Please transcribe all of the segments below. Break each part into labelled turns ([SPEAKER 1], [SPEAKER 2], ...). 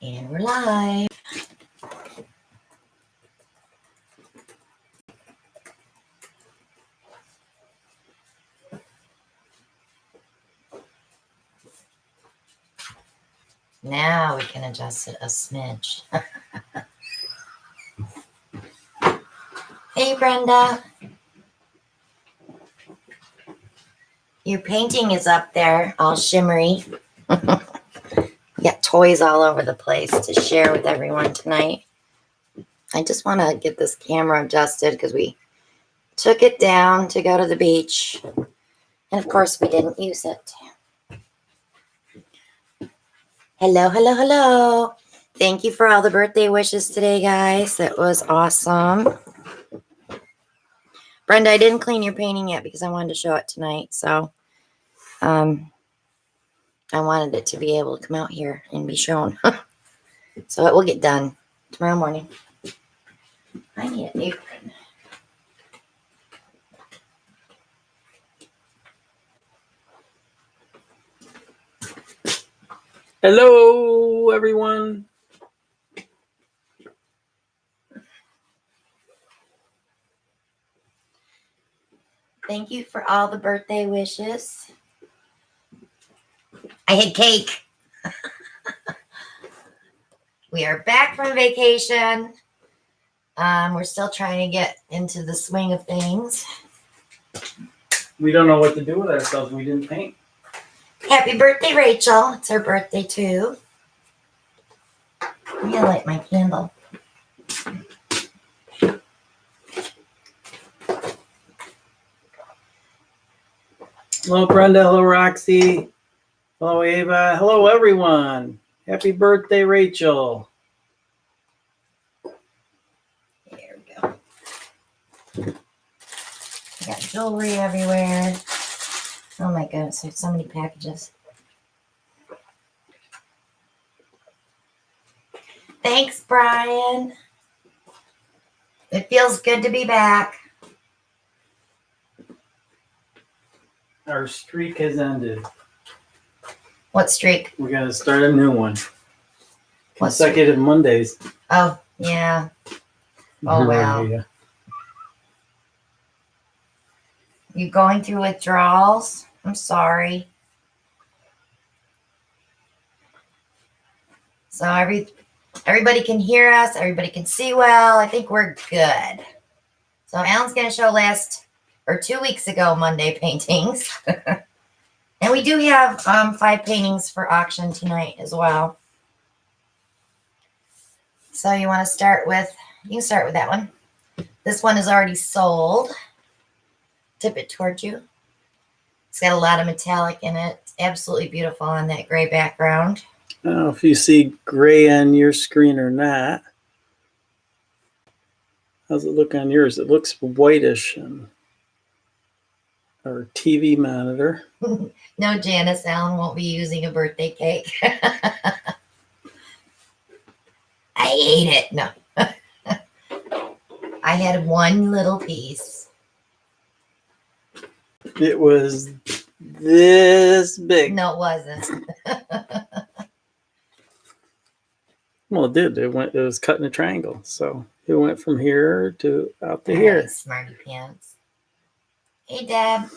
[SPEAKER 1] And we're live. Now we can adjust it a smidge. Hey, Brenda. Your painting is up there, all shimmery. You got toys all over the place to share with everyone tonight. I just want to get this camera adjusted because we took it down to go to the beach. And of course, we didn't use it. Hello, hello, hello. Thank you for all the birthday wishes today, guys. That was awesome. Brenda, I didn't clean your painting yet because I wanted to show it tonight. So I wanted it to be able to come out here and be shown. So it will get done tomorrow morning. I need an apron.
[SPEAKER 2] Hello, everyone.
[SPEAKER 1] Thank you for all the birthday wishes. I had cake. We are back from vacation. We're still trying to get into the swing of things.
[SPEAKER 2] We don't know what to do with ourselves. We didn't paint.
[SPEAKER 1] Happy birthday, Rachel. It's her birthday, too. I'm going to light my candle.
[SPEAKER 2] Hello, Brenda. Hello, Roxy. Hello, Ava. Hello, everyone. Happy birthday, Rachel.
[SPEAKER 1] There we go. Got jewelry everywhere. Oh my goodness, there's so many packages. Thanks, Brian. It feels good to be back.
[SPEAKER 2] Our streak has ended.
[SPEAKER 1] What streak?
[SPEAKER 2] We got to start a new one.
[SPEAKER 1] What streak?
[SPEAKER 2] Consecutive Mondays.
[SPEAKER 1] Oh, yeah. Oh, wow. You going through withdrawals? I'm sorry. So everybody can hear us. Everybody can see well. I think we're good. So Alan's going to show 2 weeks ago Monday paintings. And we do have 5 paintings for auction tonight as well. So you want to start with, you can start with that one. This one is already sold. Tip it towards you. It's got a lot of metallic in it. It's absolutely beautiful on that gray background.
[SPEAKER 2] I don't know if you see gray on your screen or not. How's it look on yours? It looks whitish on our TV monitor.
[SPEAKER 1] No, Janice, Alan won't be using a birthday cake. I ate it. No. I had one little piece.
[SPEAKER 2] It was this big.
[SPEAKER 1] No, it wasn't.
[SPEAKER 2] Well, it did. It was cut in a triangle. So it went from here to out to here.
[SPEAKER 1] Smarty pants. Hey, Deb.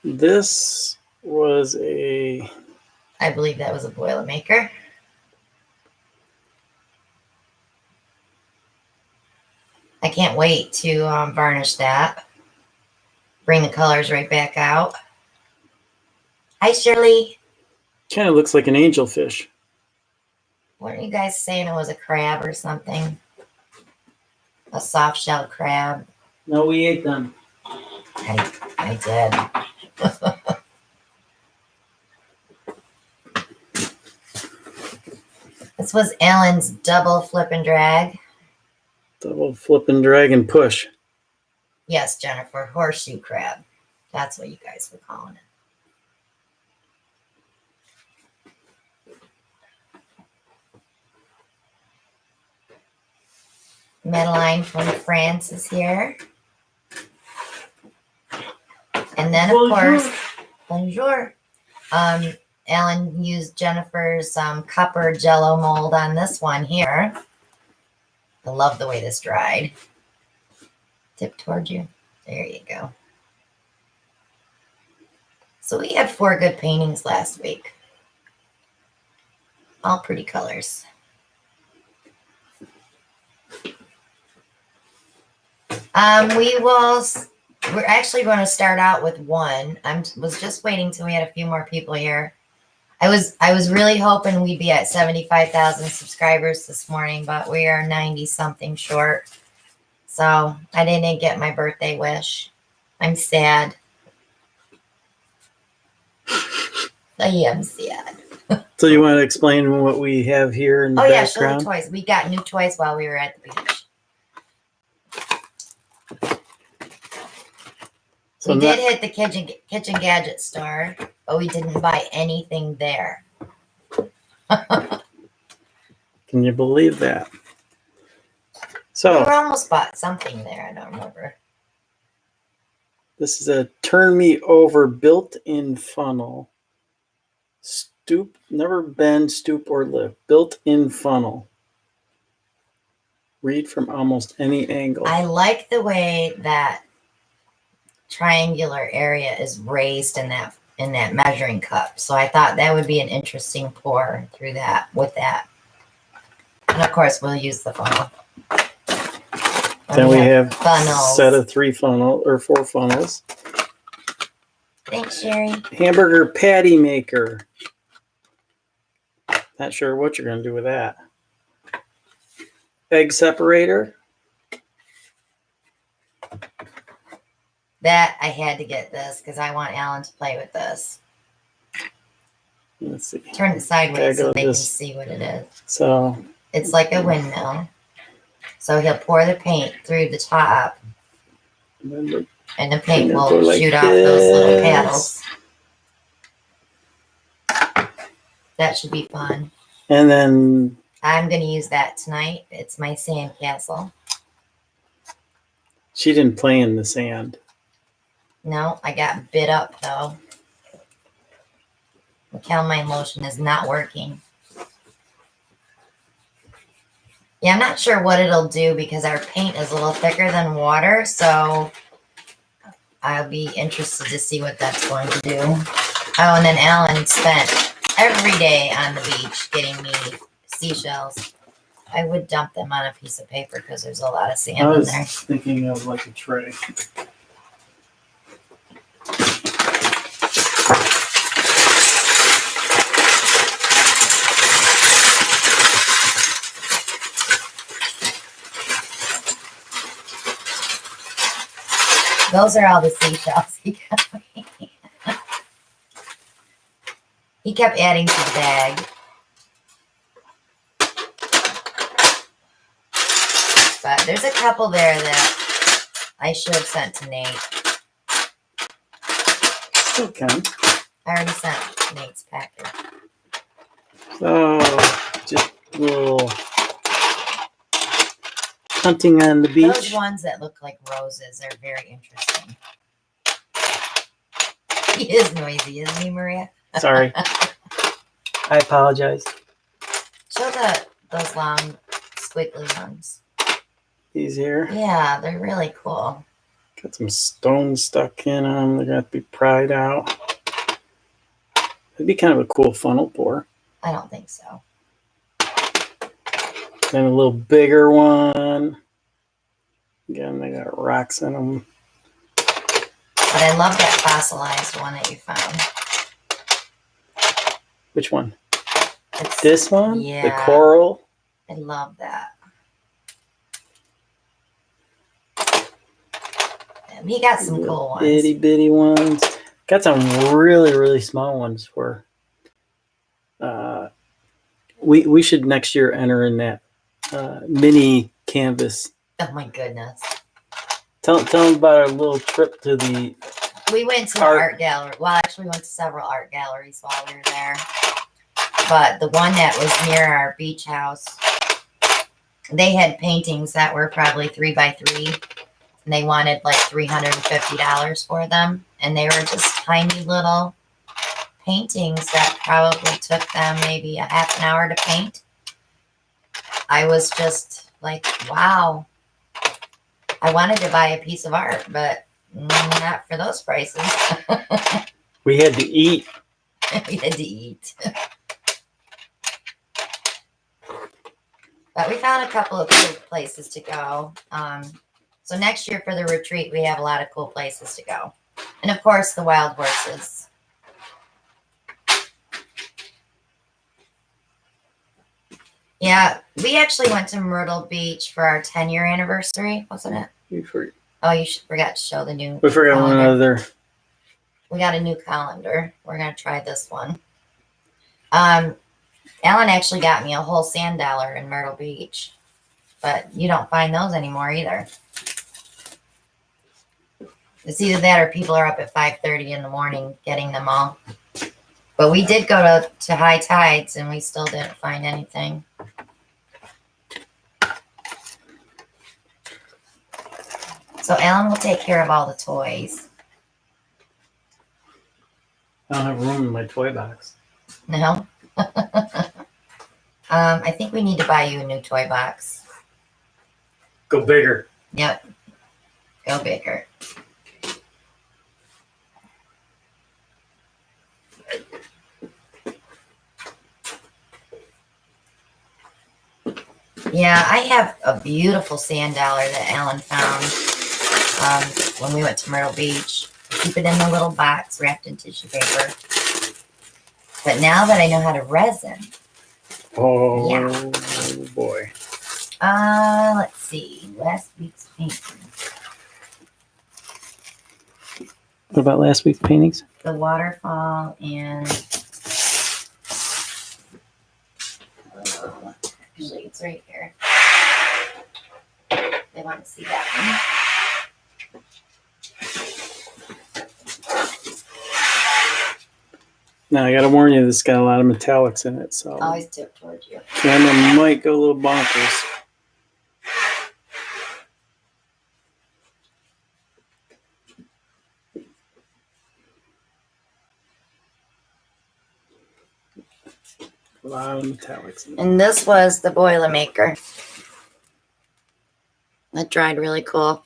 [SPEAKER 2] This was
[SPEAKER 1] I believe that was a Boilermaker. I can't wait to varnish that. Bring the colors right back out. Hi, Shirley.
[SPEAKER 2] kind of looks like an angelfish.
[SPEAKER 1] Weren't you guys saying it was a crab or something? A soft shell crab.
[SPEAKER 2] No, we ate them.
[SPEAKER 1] I did. This was Ellen's double flip and drag.
[SPEAKER 2] Double flip and drag and push.
[SPEAKER 1] Yes, Jennifer, horseshoe crab. That's what you guys were calling it. Madeline from France is here. And then, of course, bonjour. Alan used Jennifer's copper jello mold on this one here. I love the way this dried. Tip toward you. There you go. So we had 4 good paintings last week. All pretty colors. We're actually going to start out with one. Was just waiting till we had a few more people here. I was really hoping we'd be at 75,000 subscribers this morning, but we are 90 something short. So I didn't get my birthday wish. I'm sad. I am sad.
[SPEAKER 2] So you want to explain what we have here in the
[SPEAKER 1] yeah, show the
[SPEAKER 2] background?
[SPEAKER 1] toys. We got new toys while we were at the beach.
[SPEAKER 2] So
[SPEAKER 1] we did hit the kitchen gadget store, but we didn't buy anything there.
[SPEAKER 2] Can you believe that?
[SPEAKER 1] We
[SPEAKER 2] So
[SPEAKER 1] almost bought something there. I don't remember.
[SPEAKER 2] this is a turn me over built-in funnel. Stoop, never bend, stoop, or lift. Built-in funnel. Read from almost any angle.
[SPEAKER 1] I like the way that triangular area is raised in that measuring cup. So I thought that would be an interesting pour through that with that. And of course we'll use the funnel.
[SPEAKER 2] Then we have
[SPEAKER 1] funnels.
[SPEAKER 2] Set of 4 funnels.
[SPEAKER 1] Thanks, Sherry.
[SPEAKER 2] Hamburger patty maker. Not sure what you're going to do with that. Egg separator.
[SPEAKER 1] That I had to get this because I want Alan to play with this.
[SPEAKER 2] Let's see.
[SPEAKER 1] Turn it sideways so they can
[SPEAKER 2] just-
[SPEAKER 1] see what it is.
[SPEAKER 2] So
[SPEAKER 1] It's like a windmill. So he'll pour the paint through the top,
[SPEAKER 2] then
[SPEAKER 1] and the paint
[SPEAKER 2] And
[SPEAKER 1] will
[SPEAKER 2] it'll go like
[SPEAKER 1] shoot off those little
[SPEAKER 2] this.
[SPEAKER 1] paddles. That should be fun.
[SPEAKER 2] and then
[SPEAKER 1] I'm going to use that tonight. It's my sandcastle.
[SPEAKER 2] she didn't play in the sand.
[SPEAKER 1] No, I got bit up though. The calamine lotion is not working. Yeah, I'm not sure what it'll do because our paint is a little thicker than water, so I'll be interested to see what that's going to do. Oh, and then Alan spent every day on the beach getting me seashells. I would dump them on a piece of paper because there's a lot of sand
[SPEAKER 2] I
[SPEAKER 1] in
[SPEAKER 2] was
[SPEAKER 1] there.
[SPEAKER 2] thinking of like a tray.
[SPEAKER 1] Those are all the seashells he got me. He kept adding to the bag. But there's a couple there that I should have sent to Nate.
[SPEAKER 2] Okay.
[SPEAKER 1] I already sent Nate's package.
[SPEAKER 2] So just a little hunting on the
[SPEAKER 1] Those
[SPEAKER 2] beach.
[SPEAKER 1] ones that look like roses are very interesting. He is noisy, isn't he, Maria?
[SPEAKER 2] Sorry. I apologize.
[SPEAKER 1] Show those long squiggly ones.
[SPEAKER 2] These here.
[SPEAKER 1] Yeah, they're really cool.
[SPEAKER 2] Got some stones stuck in them. They're going to have to be pried out. It'd be kind of a cool funnel pour.
[SPEAKER 1] I don't think so.
[SPEAKER 2] Then a little bigger one. Again, they got rocks in them.
[SPEAKER 1] But I love that fossilized one that you found.
[SPEAKER 2] Which one?
[SPEAKER 1] It's,
[SPEAKER 2] This one? The
[SPEAKER 1] Yeah.
[SPEAKER 2] coral?
[SPEAKER 1] I love that. He got some cool ones.
[SPEAKER 2] Itty bitty ones. Got some really, really small ones for. We should next year enter in that mini canvas.
[SPEAKER 1] Oh my goodness.
[SPEAKER 2] Tell them about our little trip to the.
[SPEAKER 1] We went to an art gallery. Well, actually, we went to several art galleries while we were there. But the one that was near our beach house, they had paintings that were probably 3 by 3. And they wanted like $350 for them. And they were just tiny little paintings that probably took them maybe a half an hour to paint. I was just like, wow. I wanted to buy a piece of art, but not for those prices.
[SPEAKER 2] We had to eat.
[SPEAKER 1] We had to eat. But we found a couple of cool places to go. So next year for the retreat, we have a lot of cool places to go. And of course, the wild horses. Yeah, we actually went to Myrtle Beach for our 10-year anniversary, wasn't it? Oh, you forgot to show the new.
[SPEAKER 2] We forgot
[SPEAKER 1] calendar.
[SPEAKER 2] one other.
[SPEAKER 1] We got a new calendar. We're gonna try this one. Alan actually got me a whole sand dollar in Myrtle Beach, but you don't find those anymore either. It's either that or people are up at 5:30 in the morning getting them all. But we did go to high tides and we still didn't find anything. So Alan will take care of all the toys.
[SPEAKER 2] I don't have room in my toy box.
[SPEAKER 1] No? I think we need to buy you a new toy box.
[SPEAKER 2] Go bigger.
[SPEAKER 1] Yep. Go bigger. Yeah, I have a beautiful sand dollar that Alan found when we went to Myrtle Beach. Keep it in a little box wrapped in tissue paper. But now that I know how to resin.
[SPEAKER 2] Oh,
[SPEAKER 1] yeah.
[SPEAKER 2] Boy.
[SPEAKER 1] Let's see. Last week's painting.
[SPEAKER 2] What about last week's paintings?
[SPEAKER 1] The waterfall and... actually, it's right here. They want to see that one.
[SPEAKER 2] Now, I got to warn you, this has got a lot of metallics in it, so
[SPEAKER 1] Always tip towards you.
[SPEAKER 2] camera might go a little bonkers. A lot of metallics in it.
[SPEAKER 1] And this was the Boilermaker. That dried really cool.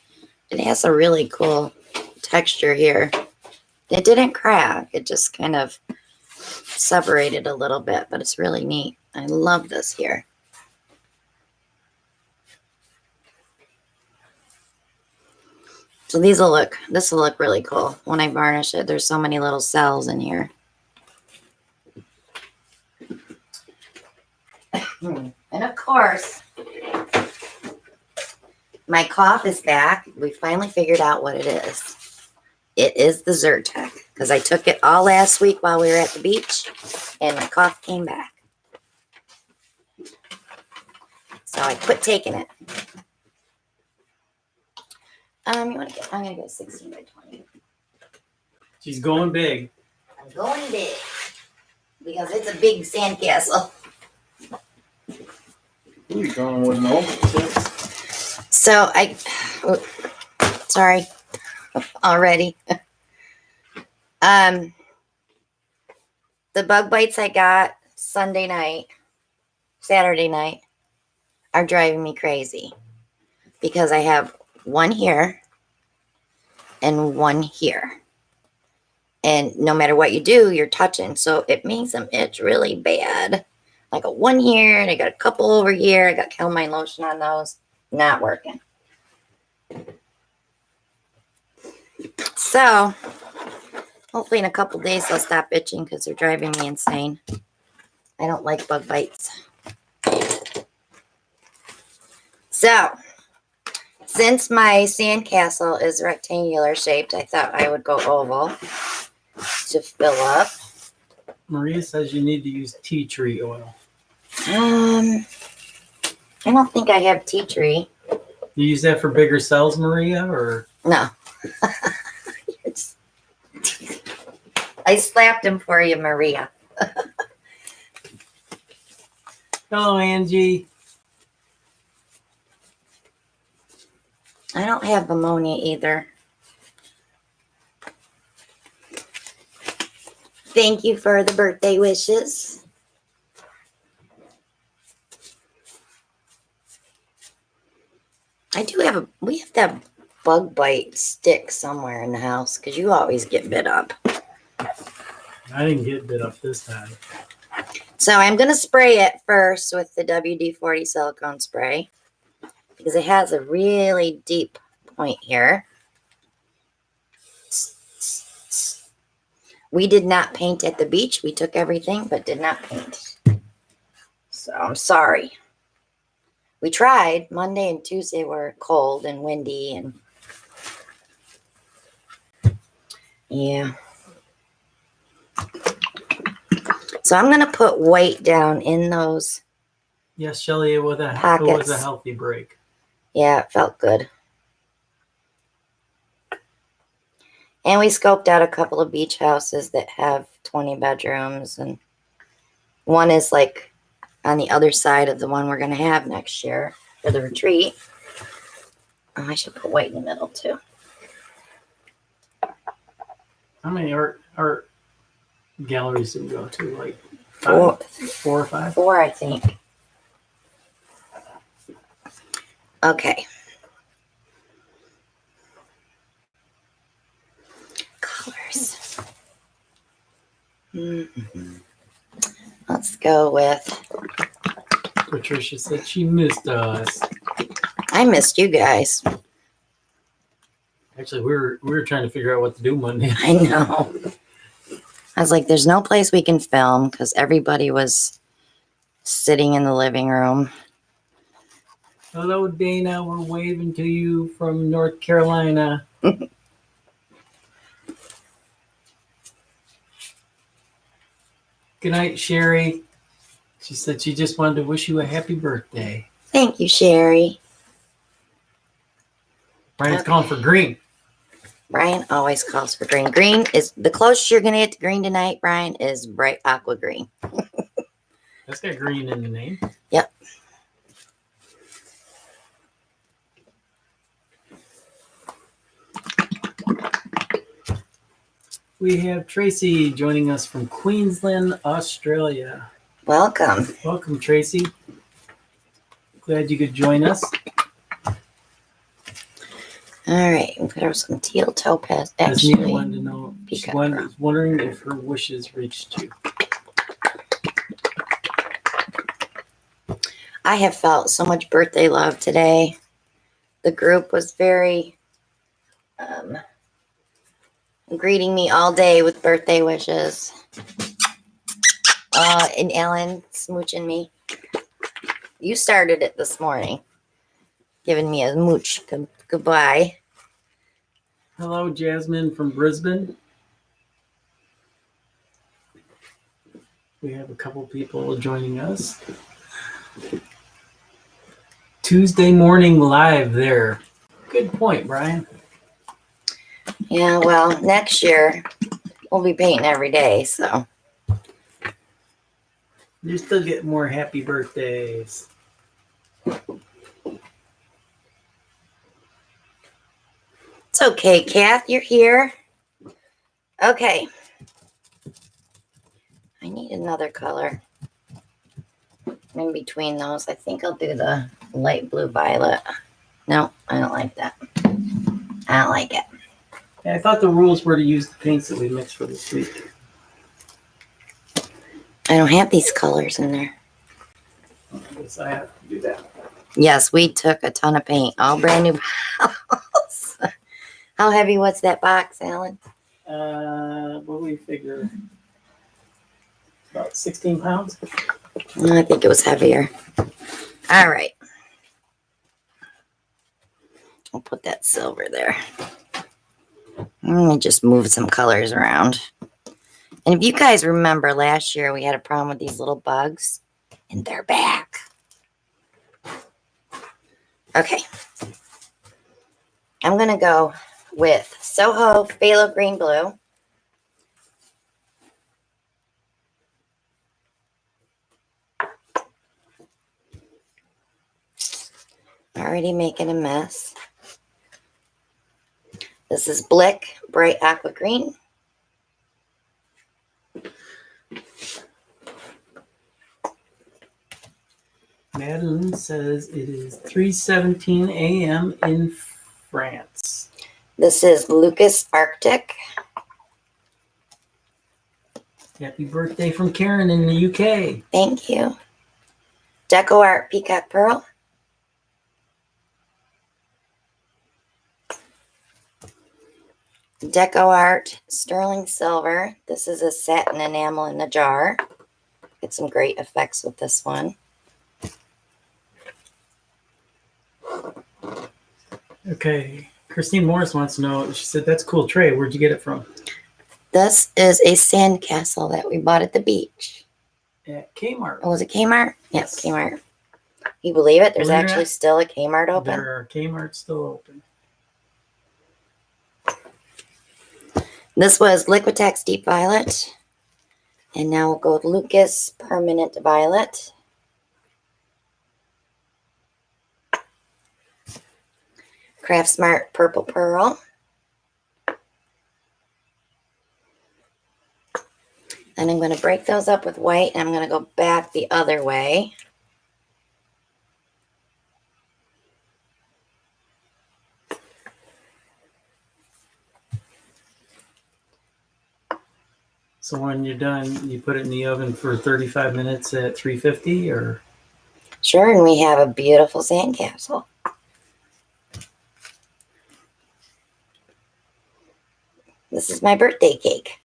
[SPEAKER 1] It has a really cool texture here. It didn't crack. It just kind of separated a little bit, but it's really neat. I love this here. So this will look really cool when I varnish it. There's so many little cells in here. And of course, my cough is back. We finally figured out what it is. It is the Zyrtec, because I took it all last week while we were at the beach, and my cough came back. So I quit taking it. I'm gonna go 16 by 20.
[SPEAKER 2] She's going big.
[SPEAKER 1] I'm going big because it's a big sandcastle.
[SPEAKER 2] You're going with no.
[SPEAKER 1] So sorry, already. The bug bites I got Saturday night are driving me crazy because I have one here and one here. And no matter what you do, you're touching. So it makes them itch really bad. I got one here and I got a couple over here. I got calamine lotion on those. Not working. So hopefully in a couple days they'll stop itching because they're driving me insane. I don't like bug bites. So since my sandcastle is rectangular shaped, I thought I would go oval to fill up.
[SPEAKER 2] Maria says you need to use tea tree oil.
[SPEAKER 1] I don't think I have tea tree.
[SPEAKER 2] You use that for bigger cells, Maria, or?
[SPEAKER 1] No. I slapped him for you, Maria.
[SPEAKER 2] Hello, Angie.
[SPEAKER 1] I don't have ammonia either. thank you for the birthday wishes. We have that bug bite stick somewhere in the house because you always get bit up.
[SPEAKER 2] I didn't get bit up this time.
[SPEAKER 1] So I'm going to spray it first with the WD-40 silicone spray because it has a really deep point here. We did not paint at the beach. We took everything but did not paint. So I'm sorry. We tried. Monday and Tuesday were cold and windy and yeah. So I'm going to put white down in those.
[SPEAKER 2] Yes, Shelly, it was a healthy break.
[SPEAKER 1] Yeah, it felt good. And we scoped out a couple of beach houses that have 20 bedrooms. And one is like on the other side of the one we're going to have next year for the retreat. Oh, I should put white in the middle too.
[SPEAKER 2] How many art galleries do we go to? Like
[SPEAKER 1] Four
[SPEAKER 2] or five?
[SPEAKER 1] Four, I think. Okay. Colors. Let's go with.
[SPEAKER 2] Patricia said she missed us.
[SPEAKER 1] I missed you guys.
[SPEAKER 2] Actually, we were trying to figure out what to do Monday.
[SPEAKER 1] I know. I was like, there's no place we can film because everybody was sitting in the living room.
[SPEAKER 2] Hello, Dana. We're waving to you from North Carolina. Good night, Sherry. She said she just wanted to wish you a happy birthday.
[SPEAKER 1] Thank you, Sherry.
[SPEAKER 2] Brian's calling for green.
[SPEAKER 1] Brian always calls for green. Green is the closest you're going to get to green tonight, Brian, is bright aqua green.
[SPEAKER 2] That's got green in the name.
[SPEAKER 1] Yep.
[SPEAKER 2] We have Tracy joining us from Queensland, Australia.
[SPEAKER 1] Welcome.
[SPEAKER 2] Welcome, Tracy. Glad you could join us.
[SPEAKER 1] All right, we'll put her some teal topaz.
[SPEAKER 2] Nina
[SPEAKER 1] Actually,
[SPEAKER 2] wanted to know. She was wondering if her wishes reached you.
[SPEAKER 1] I have felt so much birthday love today. The group was very greeting me all day with birthday wishes. And Ellen smooching me. You started it this morning, giving me a mooch. Goodbye.
[SPEAKER 2] Hello, Jasmine from Brisbane. We have a couple people joining us. Tuesday morning live there. Good point, Brian.
[SPEAKER 1] Yeah, well, next year we'll be painting every day, so.
[SPEAKER 2] You still get more happy birthdays.
[SPEAKER 1] It's okay, Kath, you're here. Okay. I need another color in between those. I think I'll do the light blue violet. No, I don't like that. I don't like it.
[SPEAKER 2] Yeah, I thought the rules were to use the paints that we mixed for this week.
[SPEAKER 1] I don't have these colors in there.
[SPEAKER 2] I guess I have to do that.
[SPEAKER 1] Yes, we took a ton of paint. All brand new bottles. How heavy was that box, Alan?
[SPEAKER 2] What do we figure? About 16 pounds?
[SPEAKER 1] I think it was heavier. All right. I'll put that silver there. Let me just move some colors around. And if you guys remember last year, we had a problem with these little bugs, and they're back. Okay. I'm going to go with Soho Phthalo Green Blue. Already making a mess. This is Blick Bright Aqua Green.
[SPEAKER 2] Madeline says it is 3:17 a.m. in France.
[SPEAKER 1] This is Lucas Arctic.
[SPEAKER 2] Happy birthday from Karen in the UK.
[SPEAKER 1] Thank you. Deco Art Peacock Pearl. Deco Art Sterling Silver. This is a satin enamel in a jar. Get some great effects with this one.
[SPEAKER 2] Okay. Christine Morris wants to know, she said, that's a cool tray. Where'd you get it from?
[SPEAKER 1] This is a sandcastle that we bought at the beach.
[SPEAKER 2] At Kmart.
[SPEAKER 1] Oh, was it Kmart?
[SPEAKER 2] Yes.
[SPEAKER 1] Yep, Kmart. You believe it? There's
[SPEAKER 2] Believe it or
[SPEAKER 1] actually
[SPEAKER 2] not,
[SPEAKER 1] still a Kmart open.
[SPEAKER 2] There are Kmart's still open.
[SPEAKER 1] This was Liquitex Deep Violet. And now we'll go with Lucas Permanent Violet. Craft Smart Purple Pearl. And I'm going to break those up with white, and I'm going to go back the other way.
[SPEAKER 2] So when you're done, you put it in the oven for 35 minutes at 350 or?
[SPEAKER 1] Sure, and we have a beautiful sandcastle. This is my birthday cake.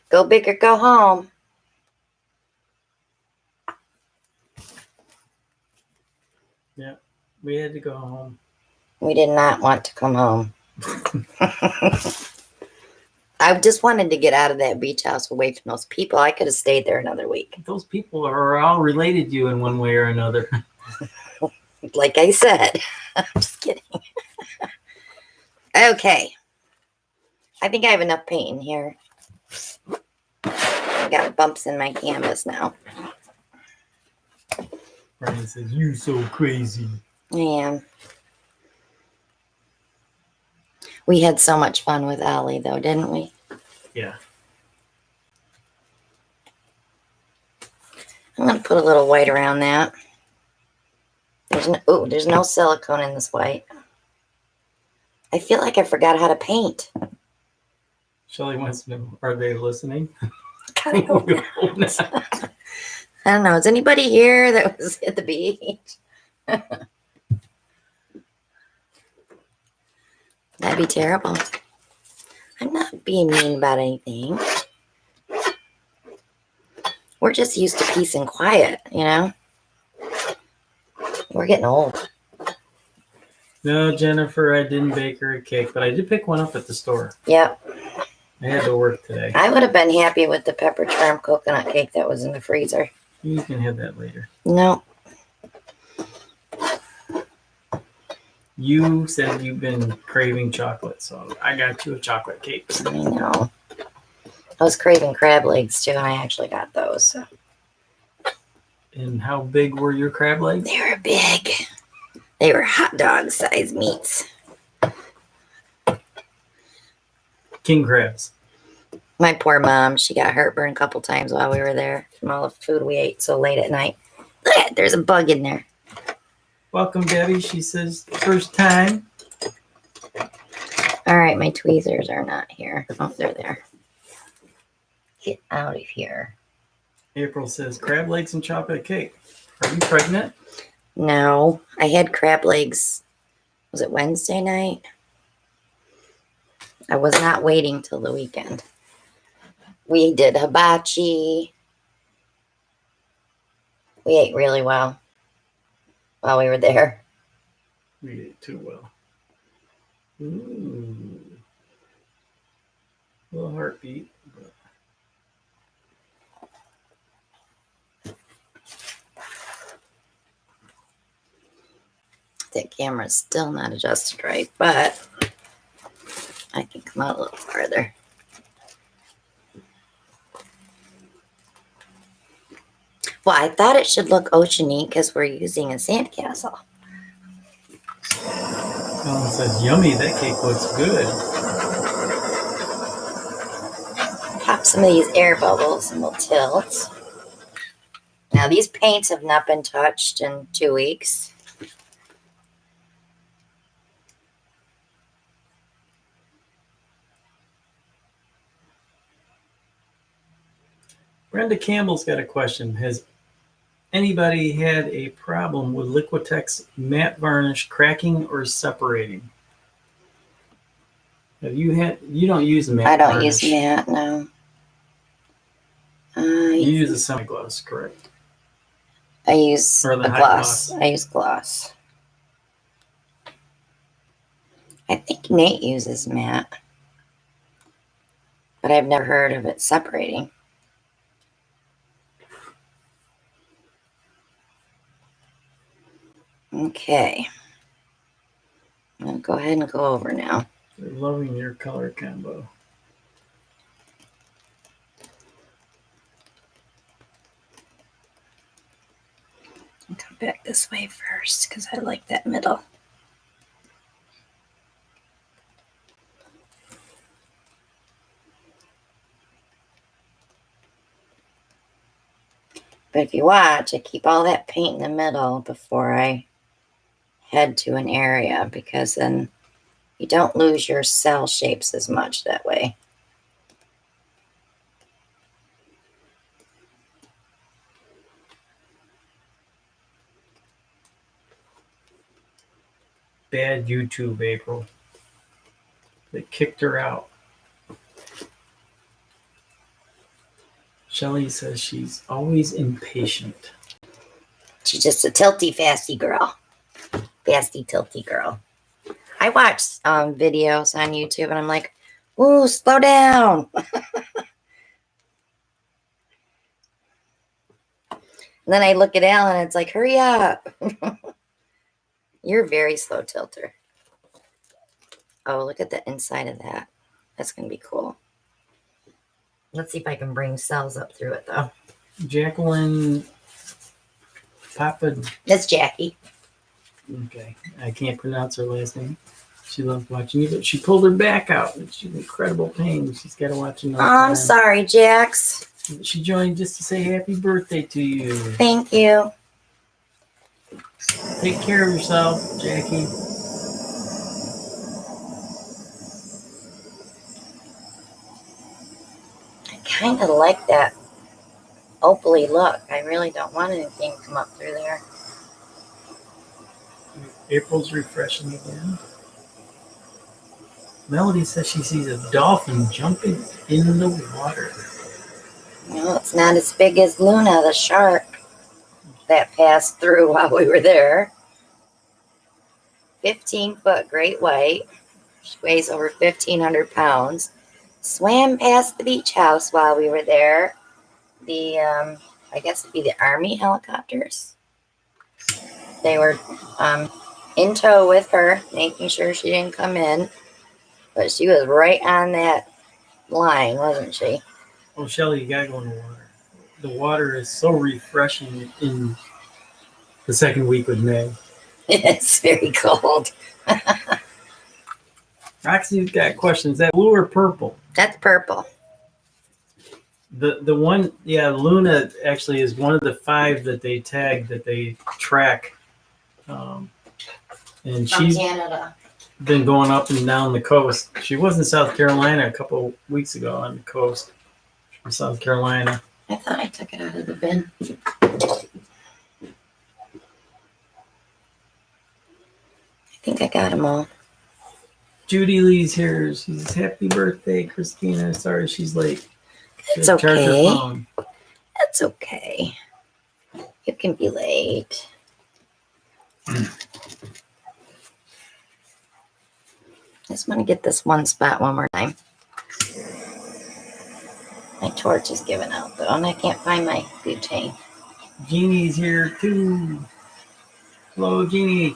[SPEAKER 1] Go big or go home.
[SPEAKER 2] Yeah, we had to go home.
[SPEAKER 1] We did not want to come home. I just wanted to get out of that beach house away from those people. I could have stayed there another week.
[SPEAKER 2] Those people are all related to you in one way or another.
[SPEAKER 1] Like I said. I'm just kidding. Okay. I think I have enough paint in here. I got bumps in my canvas now.
[SPEAKER 2] Brian says, you so crazy.
[SPEAKER 1] I am. We had so much fun with Ollie, though, didn't we?
[SPEAKER 2] Yeah.
[SPEAKER 1] I'm going to put a little white around that. There's no silicone in this white. I feel like I forgot how to paint.
[SPEAKER 2] Shelly wants to know, are they listening?
[SPEAKER 1] I don't know. Is anybody here that was at the beach? That'd be terrible. I'm not being mean about anything. We're just used to peace and quiet, you know? We're getting old.
[SPEAKER 2] No, Jennifer, I didn't bake her a cake, but I did pick one up at the store.
[SPEAKER 1] Yep.
[SPEAKER 2] I had to work today.
[SPEAKER 1] I would have been happy with the pepper charm coconut cake that was in the freezer.
[SPEAKER 2] You can have that later.
[SPEAKER 1] No.
[SPEAKER 2] You said you've been craving chocolate, so I got you a chocolate cake.
[SPEAKER 1] I know. I was craving crab legs too, and I actually got those. So.
[SPEAKER 2] And how big were your crab legs?
[SPEAKER 1] They were big. They were hot dog size meats.
[SPEAKER 2] King crabs.
[SPEAKER 1] My poor mom, she got heartburn a couple times while we were there from all the food we ate so late at night. Look at it, there's a bug in there.
[SPEAKER 2] Welcome, Debbie. She says, first time.
[SPEAKER 1] All right, my tweezers are not here. Oh, they're there. Get out of here.
[SPEAKER 2] April says, crab legs and chocolate cake. Are you pregnant?
[SPEAKER 1] No, I had crab legs. Was it Wednesday night? I was not waiting till the weekend. We did hibachi. We ate really well while we were there.
[SPEAKER 2] We ate too well. Ooh. A little heartbeat. But...
[SPEAKER 1] That camera's still not adjusted right, but I can come out a little farther. Well, I thought it should look oceany because we're using a sandcastle.
[SPEAKER 2] Ellen says, yummy, that cake looks good.
[SPEAKER 1] Pop some of these air bubbles and we'll tilt. Now these paints have not been touched in 2 weeks.
[SPEAKER 2] Brenda Campbell's got a question. Has anybody had a problem with Liquitex matte varnish cracking or separating? Have you had? You don't use matte
[SPEAKER 1] I don't
[SPEAKER 2] varnish.
[SPEAKER 1] use matte, no.
[SPEAKER 2] You use a semi-gloss, correct?
[SPEAKER 1] I use
[SPEAKER 2] Or the
[SPEAKER 1] a
[SPEAKER 2] high
[SPEAKER 1] gloss.
[SPEAKER 2] gloss.
[SPEAKER 1] I use gloss. I think Nate uses matte, but I've never heard of it separating. Okay. I'll go ahead and go over now.
[SPEAKER 2] They're loving your color combo.
[SPEAKER 1] I'll come back this way first because I like that middle. But if you watch, I keep all that paint in the middle before I head to an area because then you don't lose your cell shapes as much that way.
[SPEAKER 2] Bad YouTube, April. They kicked her out. Shelly says she's always impatient.
[SPEAKER 1] She's just a tilty, fasty girl. Fasty, tilty girl. I watch videos on YouTube and I'm like, ooh, slow down. And then I look at Alan and it's like, hurry up. You're a very slow tilter. Oh, look at the inside of that. That's going to be cool. Let's see if I can bring cells up through it, though.
[SPEAKER 2] Jacqueline Papa.
[SPEAKER 1] That's Jackie.
[SPEAKER 2] Okay, I can't pronounce her last name. She loves watching you, but she pulled her back out. She's in incredible pain. She's got to watch another
[SPEAKER 1] I'm
[SPEAKER 2] time.
[SPEAKER 1] sorry, Jax.
[SPEAKER 2] She joined just to say happy birthday to you.
[SPEAKER 1] Thank you.
[SPEAKER 2] Take care of yourself, Jackie.
[SPEAKER 1] I kind of like that opaly look. I really don't want anything to come up through there.
[SPEAKER 2] April's refreshing again. Melody says she sees a dolphin jumping in the water.
[SPEAKER 1] No, it's not as big as Luna, the shark that passed through while we were there. 15-foot great white. She weighs over 1,500 pounds. Swam past the beach house while we were there. The, I guess it'd be the Army helicopters. They were in tow with her, making sure she didn't come in. But she was right on that line, wasn't she?
[SPEAKER 2] Oh, Shelly, you gotta go in the water. The water is so refreshing in the second week of May.
[SPEAKER 1] It's very cold.
[SPEAKER 2] Roxy's got questions. Is that blue or purple?
[SPEAKER 1] That's purple.
[SPEAKER 2] The one, yeah, Luna actually is one of the 5 that they tag, that they track. And
[SPEAKER 1] From
[SPEAKER 2] she's
[SPEAKER 1] Canada.
[SPEAKER 2] been going up and down the coast. She was in South Carolina a couple weeks ago on the coast from South Carolina.
[SPEAKER 1] I thought I took it out of the bin. I think I got them all.
[SPEAKER 2] Judy Lee's here. She says, happy birthday, Christina. Sorry she's late.
[SPEAKER 1] It's
[SPEAKER 2] Charge her
[SPEAKER 1] okay.
[SPEAKER 2] phone.
[SPEAKER 1] That's okay. You can be late. I just want to get this one spot one more time. My torch is giving out though, and I can't find my butane.
[SPEAKER 2] Jeannie's here too. Hello, Jeannie.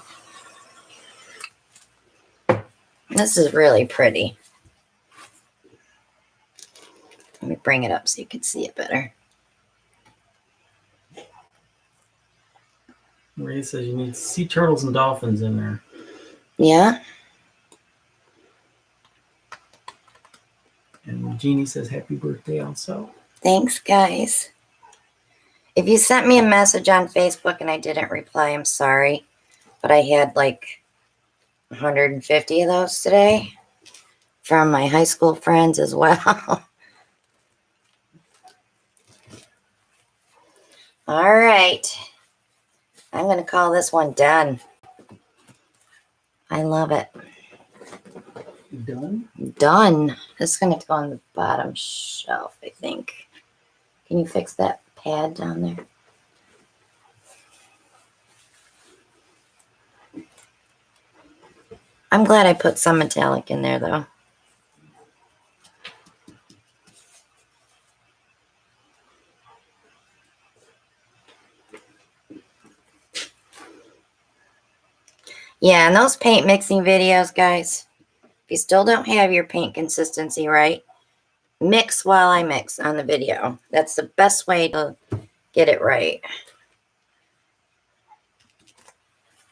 [SPEAKER 1] This is really pretty. Let me bring it up so you can see it better.
[SPEAKER 2] Ray says you need sea turtles and dolphins in there.
[SPEAKER 1] Yeah.
[SPEAKER 2] And Jeannie says happy birthday also.
[SPEAKER 1] Thanks, guys. If you sent me a message on Facebook and I didn't reply, I'm sorry. But I had like 150 of those today from my high school friends as well. All right. I'm going to call this one done. I love it.
[SPEAKER 2] Done?
[SPEAKER 1] Done. It's going to go on the bottom shelf, I think. Can you fix that pad down there? I'm glad I put some metallic in there, though. Yeah, and those paint mixing videos, guys, if you still don't have your paint consistency right, mix while I mix on the video. That's the best way to get it right.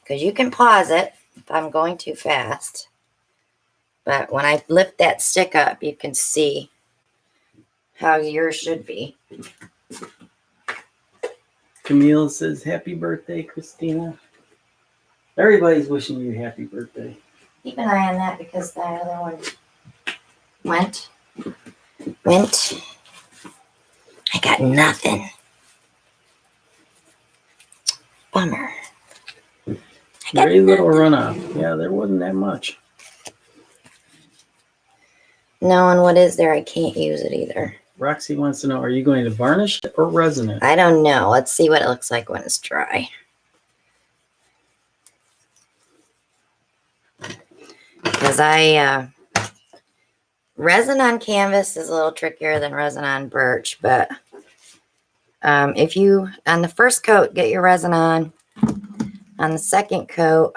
[SPEAKER 1] Because you can pause it if I'm going too fast. But when I lift that stick up, you can see how yours should be.
[SPEAKER 2] Camille says happy birthday, Christina. Everybody's wishing you happy birthday.
[SPEAKER 1] Keep an eye on that because the other one went. I got nothing. Bummer.
[SPEAKER 2] Very little runoff. Yeah, there wasn't that much.
[SPEAKER 1] No, and what is there? I can't use it either.
[SPEAKER 2] Roxy wants to know, are you going to varnish it or resin it?
[SPEAKER 1] I don't know. Let's see what it looks like when it's dry. Because resin on canvas is a little trickier than resin on birch, but if you, on the first coat, get your resin on the second coat,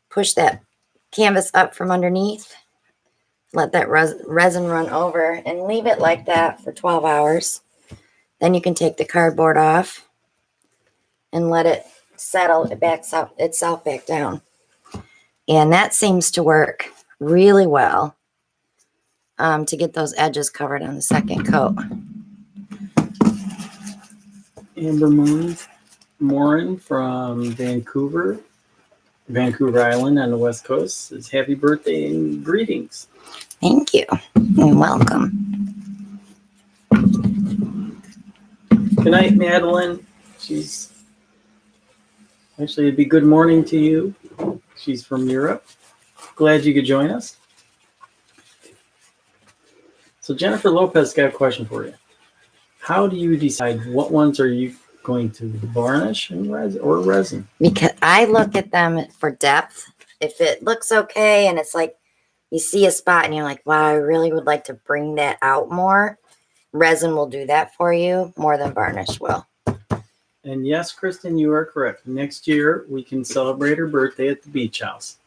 [SPEAKER 1] push that canvas up from underneath, let that resin run over, and leave it like that for 12 hours. Then you can take the cardboard off and let it settle itself back down. And that seems to work really well to get those edges covered on the second coat.
[SPEAKER 2] Amber Morin from Vancouver Island on the West Coast says happy birthday and greetings.
[SPEAKER 1] Thank you and welcome.
[SPEAKER 2] Good night, Madeline. It'd be good morning to you. She's from Europe. Glad you could join us. So Jennifer Lopez got a question for you. How do you decide what ones are you going to varnish and resin?
[SPEAKER 1] Because I look at them for depth. If it looks okay and it's like you see a spot and you're like, wow, I really would like to bring that out more, resin will do that for you more than varnish will.
[SPEAKER 2] And yes, Kristen, you are correct. Next year, we can celebrate her birthday at the beach house.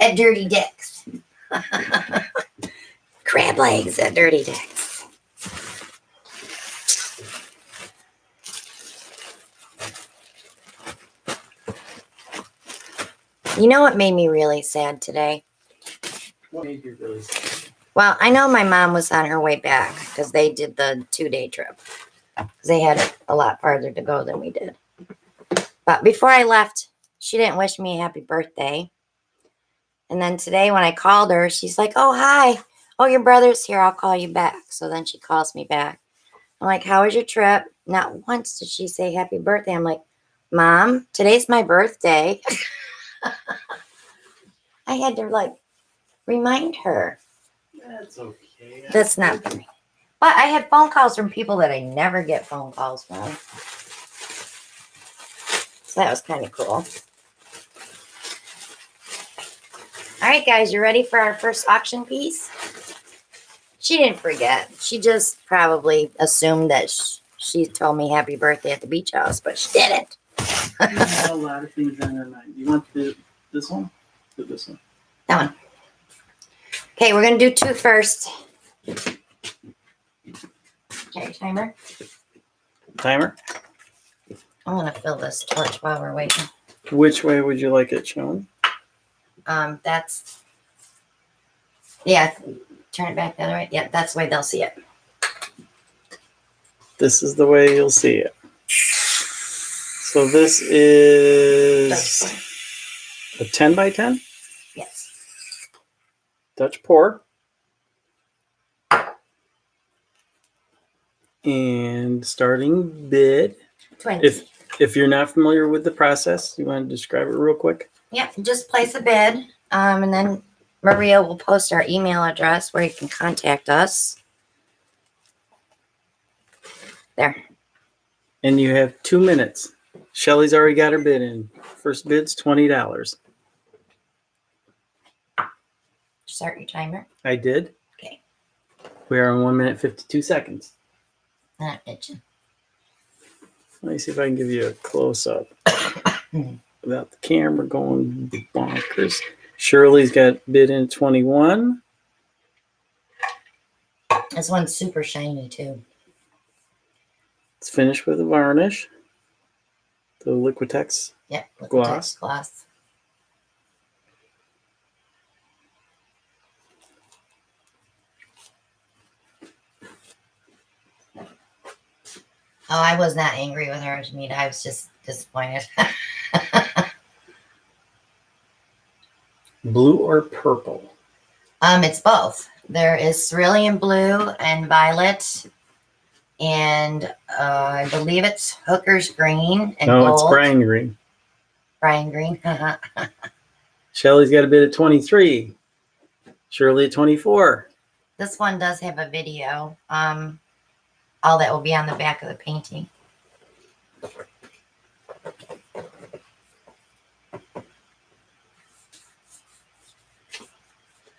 [SPEAKER 1] At Dirty Dick's. Crab legs at Dirty Dick's. You know what made me really sad today?
[SPEAKER 2] What made you really sad?
[SPEAKER 1] Well, I know my mom was on her way back because they did the 2-day trip. They had a lot farther to go than we did. But before I left, she didn't wish me a happy birthday. And then today when I called her, she's like, oh, hi. Oh, your brother's here. I'll call you back. So then she calls me back. I'm like, how was your trip? Not once did she say happy birthday. I'm like, Mom, today's my birthday. I had to remind her.
[SPEAKER 2] That's okay.
[SPEAKER 1] That's not me. But I had phone calls from people that I never get phone calls from. So that was kind of cool. All right, guys, you ready for our first auction piece? She didn't forget. She just probably assumed that she told me happy birthday at the beach house, but she didn't.
[SPEAKER 2] A lot of things on her mind. You want this one? Do this one.
[SPEAKER 1] That one. Okay, we're going to do 2 first. Okay, timer.
[SPEAKER 2] Timer.
[SPEAKER 1] I'm gonna fill this torch while we're waiting.
[SPEAKER 2] Which way would you like it shown?
[SPEAKER 1] That's, yeah, turn it back the other way. Yeah, that's the way they'll see it.
[SPEAKER 2] This is the way you'll see it. So this is a 10 by 10
[SPEAKER 1] Yes.
[SPEAKER 2] Dutch pour. And starting bid.
[SPEAKER 1] 20.
[SPEAKER 2] If you're not familiar with the process, you want to describe it real quick?
[SPEAKER 1] Yep, just place a bid, and then Maria will post our email address where you can contact us. There.
[SPEAKER 2] And you have 2 minutes. Shelly's already got her bid in. First bid's $20.
[SPEAKER 1] Start your timer.
[SPEAKER 2] I did.
[SPEAKER 1] Okay.
[SPEAKER 2] We are on 1 minute 52 seconds.
[SPEAKER 1] I'm itching.
[SPEAKER 2] Let me see if I can give you a close up without the camera going bonkers. Shirley's got bid in 21.
[SPEAKER 1] This one's super shiny too.
[SPEAKER 2] It's finished with a varnish. The Liquitex.
[SPEAKER 1] Yep.
[SPEAKER 2] Gloss.
[SPEAKER 1] Gloss. Oh, I was not angry with her, Janita. I was just disappointed.
[SPEAKER 2] Blue or purple?
[SPEAKER 1] It's both. There is cerulean blue and violet, and I believe it's hooker's green and
[SPEAKER 2] No,
[SPEAKER 1] gold.
[SPEAKER 2] it's Brian Green.
[SPEAKER 1] Brian Green.
[SPEAKER 2] Shelley's got a bid at 23. Shirley at 24.
[SPEAKER 1] This one does have a video. All that will be on the back of the painting.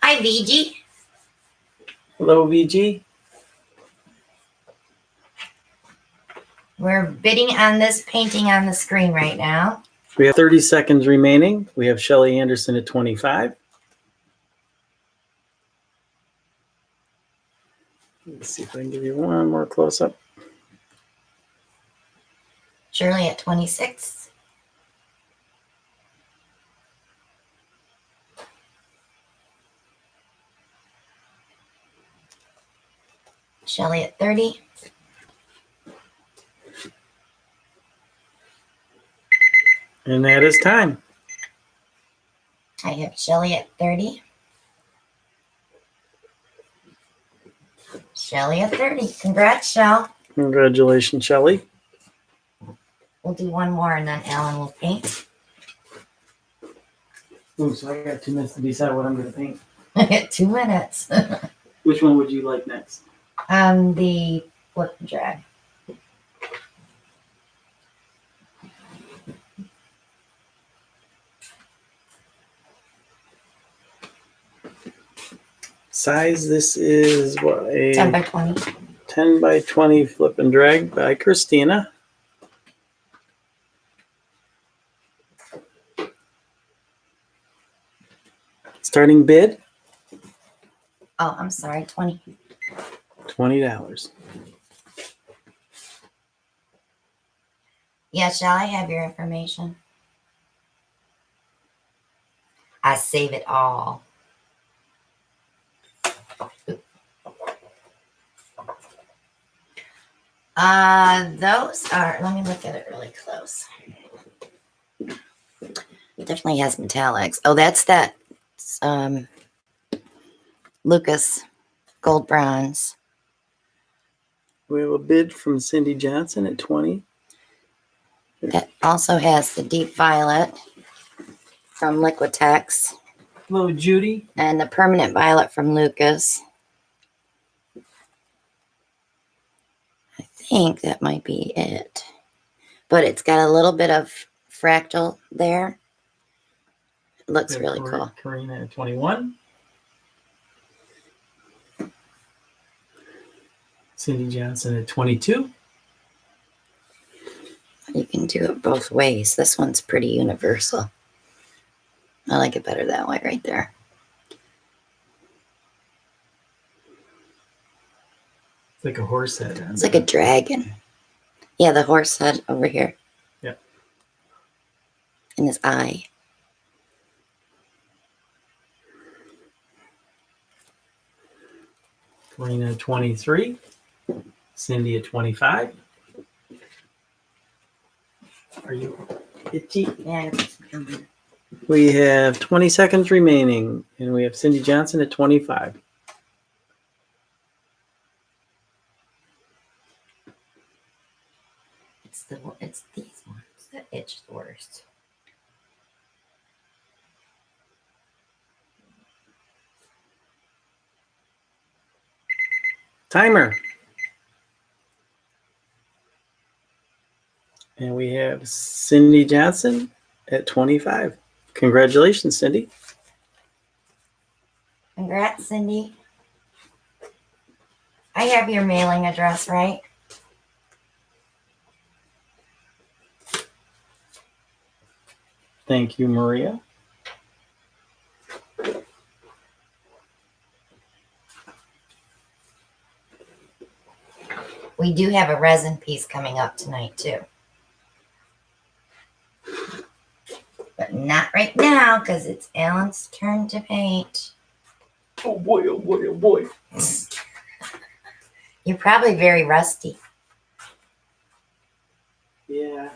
[SPEAKER 1] Hi, VG.
[SPEAKER 2] Hello, VG.
[SPEAKER 1] We're bidding on this painting on the screen right now.
[SPEAKER 2] We have 30 seconds remaining. We have Shelly Anderson at 25. Let's see if I can give you one more close up.
[SPEAKER 1] Shirley at 26. Shelley at 30.
[SPEAKER 2] And that is time.
[SPEAKER 1] I have Shelley at 30. Shelley at 30. Congrats, Shell.
[SPEAKER 2] Congratulations, Shelly.
[SPEAKER 1] We'll do one more and then Alan will paint.
[SPEAKER 2] Ooh, so I got 2 minutes to decide what I'm going to paint.
[SPEAKER 1] I get 2 minutes.
[SPEAKER 2] Which one would you like next?
[SPEAKER 1] The flip and drag.
[SPEAKER 2] Size, this is what, a
[SPEAKER 1] 10 by 20.
[SPEAKER 2] 10 by 20 flip and drag by Christina. Starting bid,
[SPEAKER 1] Oh, I'm sorry, 20.
[SPEAKER 2] $20.
[SPEAKER 1] Yeah, shall I have your information? I save it all. Those are, let me look at it really close. Definitely has metallics. Oh, that's that Lucas gold bronze.
[SPEAKER 2] We have a bid from Cindy Johnson at 20.
[SPEAKER 1] That also has the deep violet from Liquitex
[SPEAKER 2] Hello, Judy.
[SPEAKER 1] and the permanent violet from Lucas. I think that might be it. But it's got a little bit of fractal there. It looks really cool.
[SPEAKER 2] Karina at 21. Cindy Johnson at 22.
[SPEAKER 1] You can do it both ways. This one's pretty universal. I like it better that way right there.
[SPEAKER 2] It's like a horse head.
[SPEAKER 1] It's like a dragon. Yeah, the horse head over here. in his eye.
[SPEAKER 2] Karina at 23. Cindy at 25. Are you itchy?
[SPEAKER 1] Yeah.
[SPEAKER 2] We have 20 seconds remaining, and we have Cindy Johnson at 25.
[SPEAKER 1] It's these ones that itch the worst.
[SPEAKER 2] Timer. And we have Cindy Johnson at 25. Congratulations, Cindy.
[SPEAKER 1] Congrats, Cindy. I have your mailing address, right?
[SPEAKER 2] Thank you, Maria.
[SPEAKER 1] We do have a resin piece coming up tonight, too. But not right now, because it's Alan's turn to paint.
[SPEAKER 2] Oh boy, oh boy, oh boy.
[SPEAKER 1] You're probably very rusty.
[SPEAKER 2] Yeah.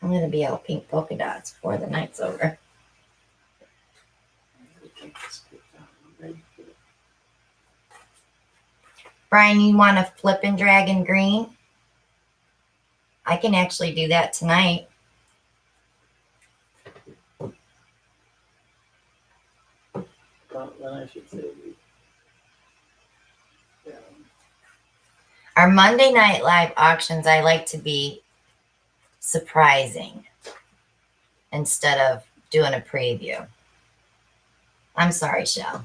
[SPEAKER 1] I'm going to be all pink polka dots before the night's over. Brian, you want to flip and drag in green? I can actually do that tonight.
[SPEAKER 2] Then I should say
[SPEAKER 1] Our Monday night live auctions, I like to be surprising instead of doing a preview. I'm sorry, Shell.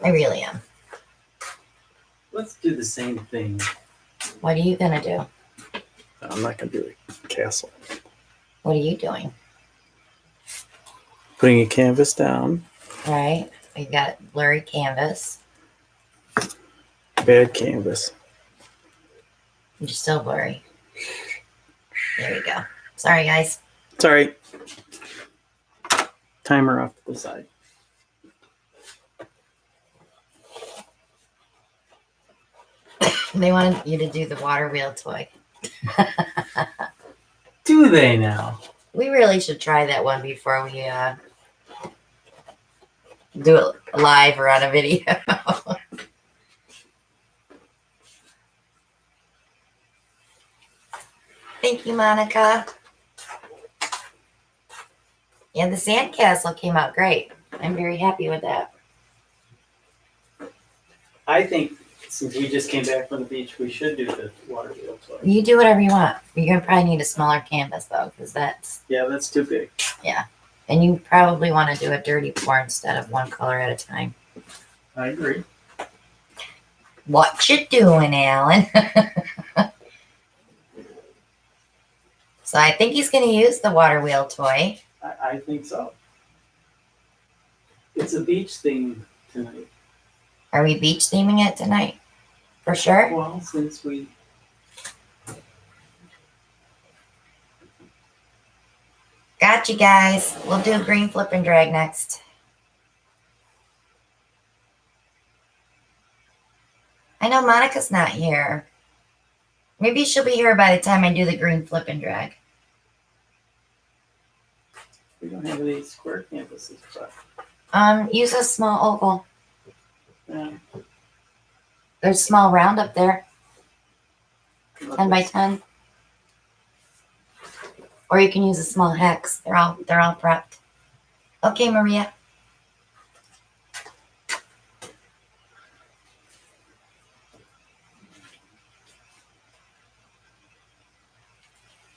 [SPEAKER 1] I really am.
[SPEAKER 2] let's do the same thing.
[SPEAKER 1] What are you going to do?
[SPEAKER 2] I'm not going to do a castle.
[SPEAKER 1] What are you doing?
[SPEAKER 2] Putting a canvas down.
[SPEAKER 1] Right? We got blurry canvas.
[SPEAKER 2] Bad canvas.
[SPEAKER 1] You're still blurry. There you go. Sorry, guys.
[SPEAKER 2] Sorry. Timer off to the side.
[SPEAKER 1] They wanted you to do the water wheel toy.
[SPEAKER 2] Do they now?
[SPEAKER 1] We really should try that one before we do it live or on a video. Thank you, Monica. Yeah, the sandcastle came out great. I'm very happy with that.
[SPEAKER 2] I think since we just came back from the beach, we should do the water wheel toy.
[SPEAKER 1] You do whatever you want. You're going to probably need a smaller canvas, though, because that's...
[SPEAKER 2] Yeah, that's too big.
[SPEAKER 1] Yeah. And you probably want to do a dirty pour instead of one color at a time.
[SPEAKER 2] I agree.
[SPEAKER 1] What you doing, Alan? So I think he's going to use the water wheel toy.
[SPEAKER 2] I think so. It's a beach theme tonight.
[SPEAKER 1] Are we beach theming it tonight? For sure?
[SPEAKER 2] Well, since we...
[SPEAKER 1] Got you guys. We'll do a green flip and drag next. I know Monica's not here. Maybe she'll be here by the time I do the green flip and drag.
[SPEAKER 2] We don't have any square canvases, but...
[SPEAKER 1] Use a small oval.
[SPEAKER 2] Yeah.
[SPEAKER 1] There's a small round up there. 10 by 10. Or you can use a small hex. They're all prepped. Okay, Maria.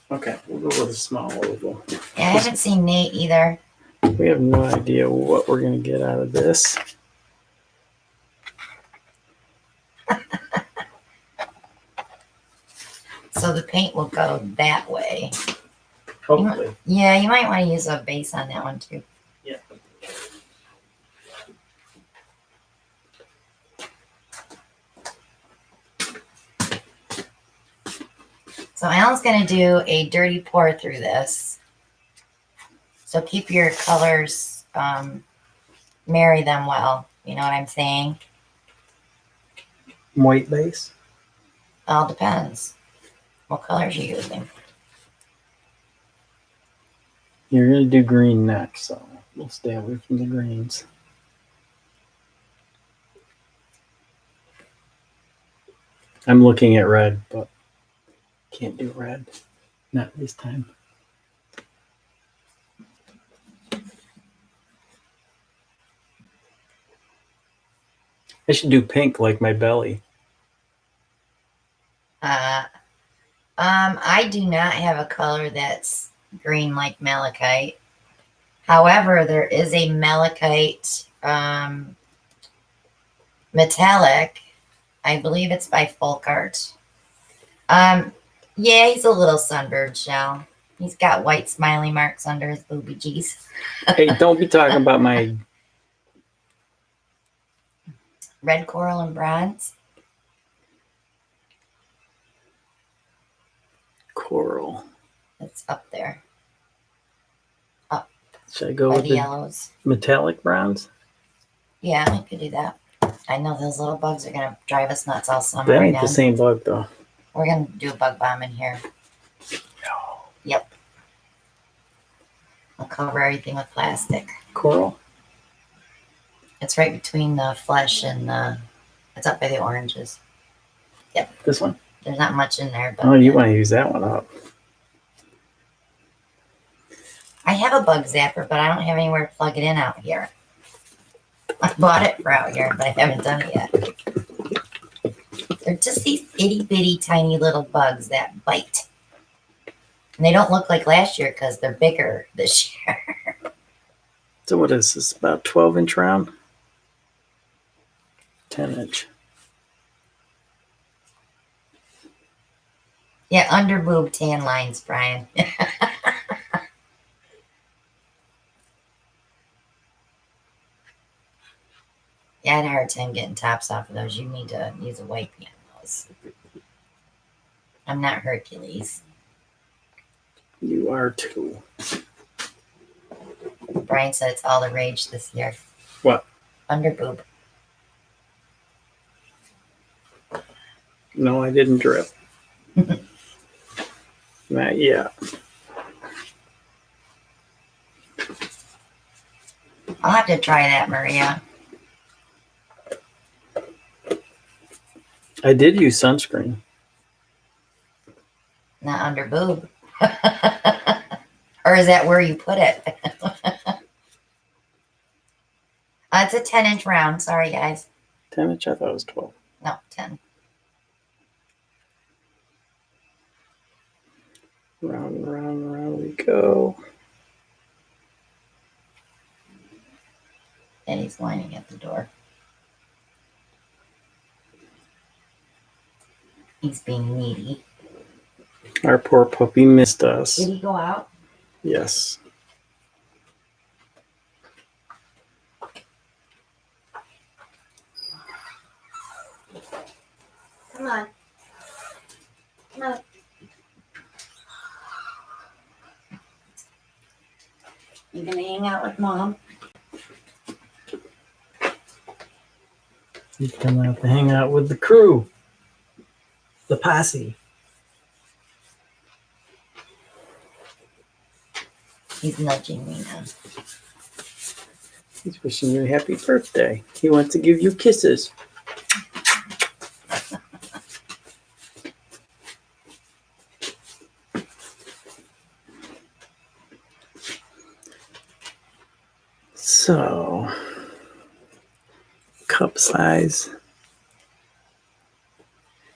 [SPEAKER 2] Okay, we'll go with a small oval.
[SPEAKER 1] Yeah, I haven't seen Nate either.
[SPEAKER 2] We have no idea what we're going to get out of this.
[SPEAKER 1] So the paint will go that way.
[SPEAKER 2] Hopefully.
[SPEAKER 1] Yeah, you might want to use a base on that one too.
[SPEAKER 2] Yeah.
[SPEAKER 1] So Alan's going to do a dirty pour through this. So keep your colors, marry them well. You know what I'm saying?
[SPEAKER 2] White base.
[SPEAKER 1] All depends. What colors you're using.
[SPEAKER 2] You're going to do green next, so we'll stay away from the greens. I'm looking at red, but can't do red. Not this time. I should do pink like my belly.
[SPEAKER 1] I do not have a color that's green like malachite. However, there is a malachite metallic. I believe it's by Folk Art. Yeah, he's a little sunburned shell. He's got white smiley marks under his booby G's.
[SPEAKER 2] Hey, don't be talking about my
[SPEAKER 1] Red coral and bronze.
[SPEAKER 2] coral.
[SPEAKER 1] It's up there.
[SPEAKER 2] Should I go
[SPEAKER 1] By
[SPEAKER 2] with
[SPEAKER 1] the
[SPEAKER 2] the
[SPEAKER 1] yellows.
[SPEAKER 2] metallic bronze?
[SPEAKER 1] Yeah, I could do that. I know those little bugs are going to drive us nuts all summer.
[SPEAKER 2] That ain't
[SPEAKER 1] again.
[SPEAKER 2] the same bug, though.
[SPEAKER 1] We're going to do a bug bomb in here.
[SPEAKER 2] No.
[SPEAKER 1] Yep. I'll cover everything with plastic.
[SPEAKER 2] Coral?
[SPEAKER 1] It's right between the flesh and the... It's up by the oranges. Yep.
[SPEAKER 2] This one?
[SPEAKER 1] There's not much in there, but...
[SPEAKER 2] Oh, you want to use that one up.
[SPEAKER 1] I have a bug zapper, but I don't have anywhere to plug it in out here. I bought it for out here, but I haven't done it yet. They're just these itty bitty tiny little bugs that bite. And they don't look like last year because they're bigger this year.
[SPEAKER 2] So what is this? About 12-inch round? 10-inch.
[SPEAKER 1] Yeah, under boob tan lines, Brian. Yeah, I had a hard time getting tops off of those. You need to use a wipey on those. I'm not Hercules.
[SPEAKER 2] You are too.
[SPEAKER 1] Brian said it's all the rage this year.
[SPEAKER 2] What?
[SPEAKER 1] Under boob.
[SPEAKER 2] No, I didn't drip. Not yet.
[SPEAKER 1] I'll have to try that, Maria.
[SPEAKER 2] I did use sunscreen.
[SPEAKER 1] Not under boob. Or is that where you put it? It's a 10-inch round. Sorry, guys.
[SPEAKER 2] 10-inch? I thought it was 12.
[SPEAKER 1] No, 10.
[SPEAKER 2] Round and round and round we go.
[SPEAKER 1] And he's whining at the door. He's being needy.
[SPEAKER 2] Our poor puppy missed us.
[SPEAKER 1] Did he go out?
[SPEAKER 2] Yes.
[SPEAKER 1] Come on. Come on. You gonna hang out with Mom?
[SPEAKER 2] He's gonna have to hang out with the crew. The posse.
[SPEAKER 1] He's nudging me now.
[SPEAKER 2] He's wishing you a happy birthday. He wants to give you kisses. So, cup size.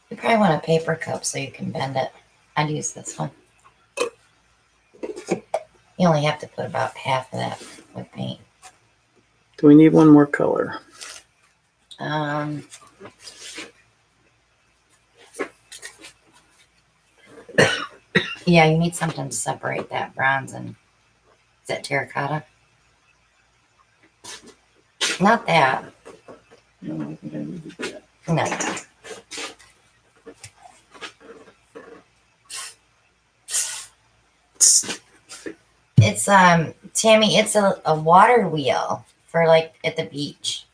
[SPEAKER 1] You probably want a paper cup so you can bend it. I'd use this one. You only have to put about half of that with paint.
[SPEAKER 2] Do we need one more color?
[SPEAKER 1] Yeah, you need something to separate that bronze and... Is that terracotta? Not that.
[SPEAKER 2] No, I think I need that.
[SPEAKER 1] No. It's Tammy, it's a water wheel for like at the beach.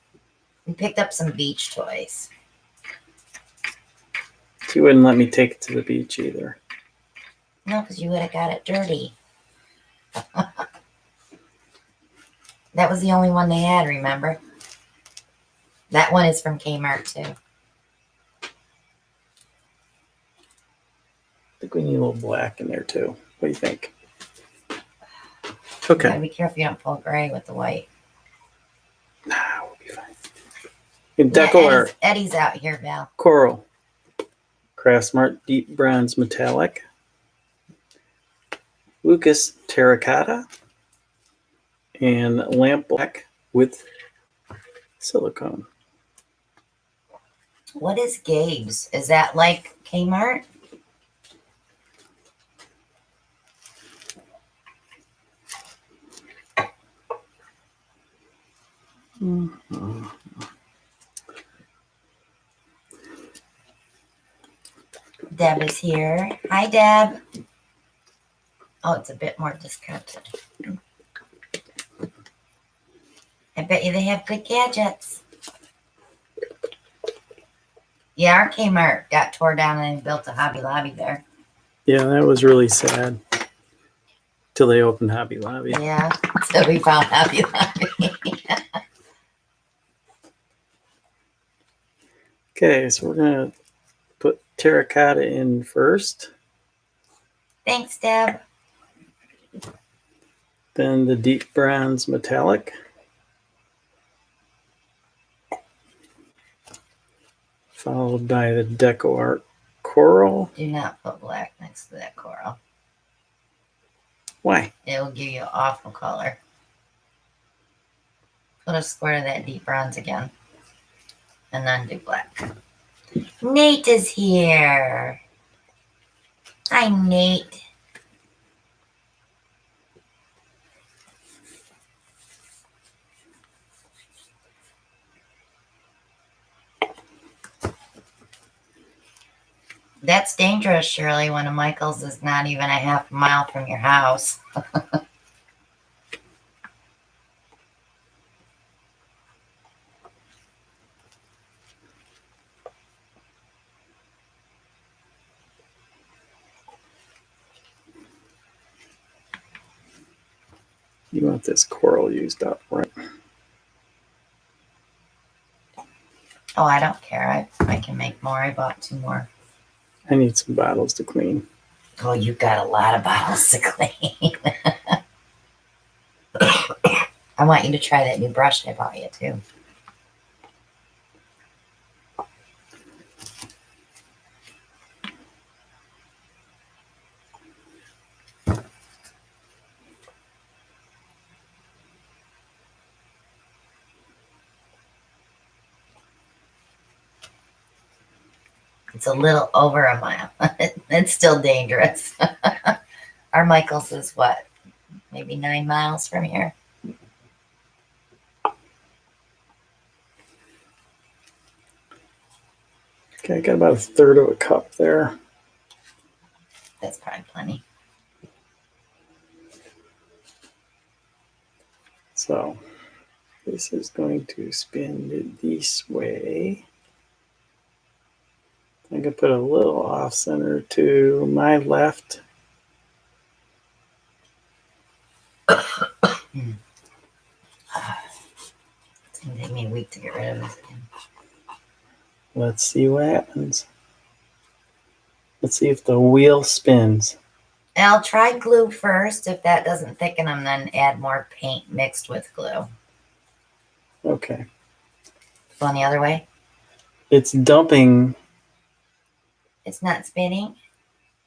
[SPEAKER 1] We picked up some beach toys.
[SPEAKER 2] She wouldn't let me take it to the beach either.
[SPEAKER 1] No, because you would have got it dirty. That was the only one they had, remember? That one is from Kmart too.
[SPEAKER 2] I think we need a little black in there too. What do you think?
[SPEAKER 1] You
[SPEAKER 2] Okay.
[SPEAKER 1] gotta be careful you don't pull gray with the white.
[SPEAKER 2] Nah, we'll be fine. In
[SPEAKER 1] Yeah,
[SPEAKER 2] Deco Art,
[SPEAKER 1] Eddie's out here, Val.
[SPEAKER 2] Coral, Craftsmart Deep Bronze Metallic, Lucas Terracotta, and Lamp Black with Silicone.
[SPEAKER 1] What is Gabe's? Is that like Kmart?
[SPEAKER 2] Mm-hmm.
[SPEAKER 1] Deb is here. Hi, Deb. Oh, it's a bit more discounted. I bet you they have good gadgets. Yeah, our Kmart got tore down and they built a Hobby Lobby there.
[SPEAKER 2] Yeah, that was really sad. Till they opened Hobby Lobby.
[SPEAKER 1] Yeah, so we found Hobby Lobby.
[SPEAKER 2] Okay, so we're gonna put terracotta in first,
[SPEAKER 1] Thanks, Deb.
[SPEAKER 2] then the deep bronze metallic, followed by the Deco Art coral.
[SPEAKER 1] Do not put black next to that coral.
[SPEAKER 2] Why?
[SPEAKER 1] It will give you an awful color. Put a square of that deep bronze again. And then do black. Nate is here. Hi, Nate. That's dangerous, Shirley, when a Michael's is not even a half mile from your house.
[SPEAKER 2] You want this coral used up, right?
[SPEAKER 1] Oh, I don't care. I can make more. I bought 2 more.
[SPEAKER 2] I need some bottles to clean.
[SPEAKER 1] Oh, you got a lot of bottles to clean. I want you to try that new brush I bought you, too. It's a little over a mile. It's still dangerous. Our Michael's is what? Maybe 9 miles from here.
[SPEAKER 2] Okay, I got about 1/3 of a cup there.
[SPEAKER 1] That's probably plenty.
[SPEAKER 2] So this is going to spin this way. I'm going to put a little off center to my left.
[SPEAKER 1] It's going to take me a week to get rid of this again.
[SPEAKER 2] Let's see what happens. Let's see if the wheel spins.
[SPEAKER 1] And I'll try glue first. If that doesn't thicken them, then add more paint mixed with glue.
[SPEAKER 2] Okay.
[SPEAKER 1] Going the other way?
[SPEAKER 2] It's dumping.
[SPEAKER 1] It's not spinning?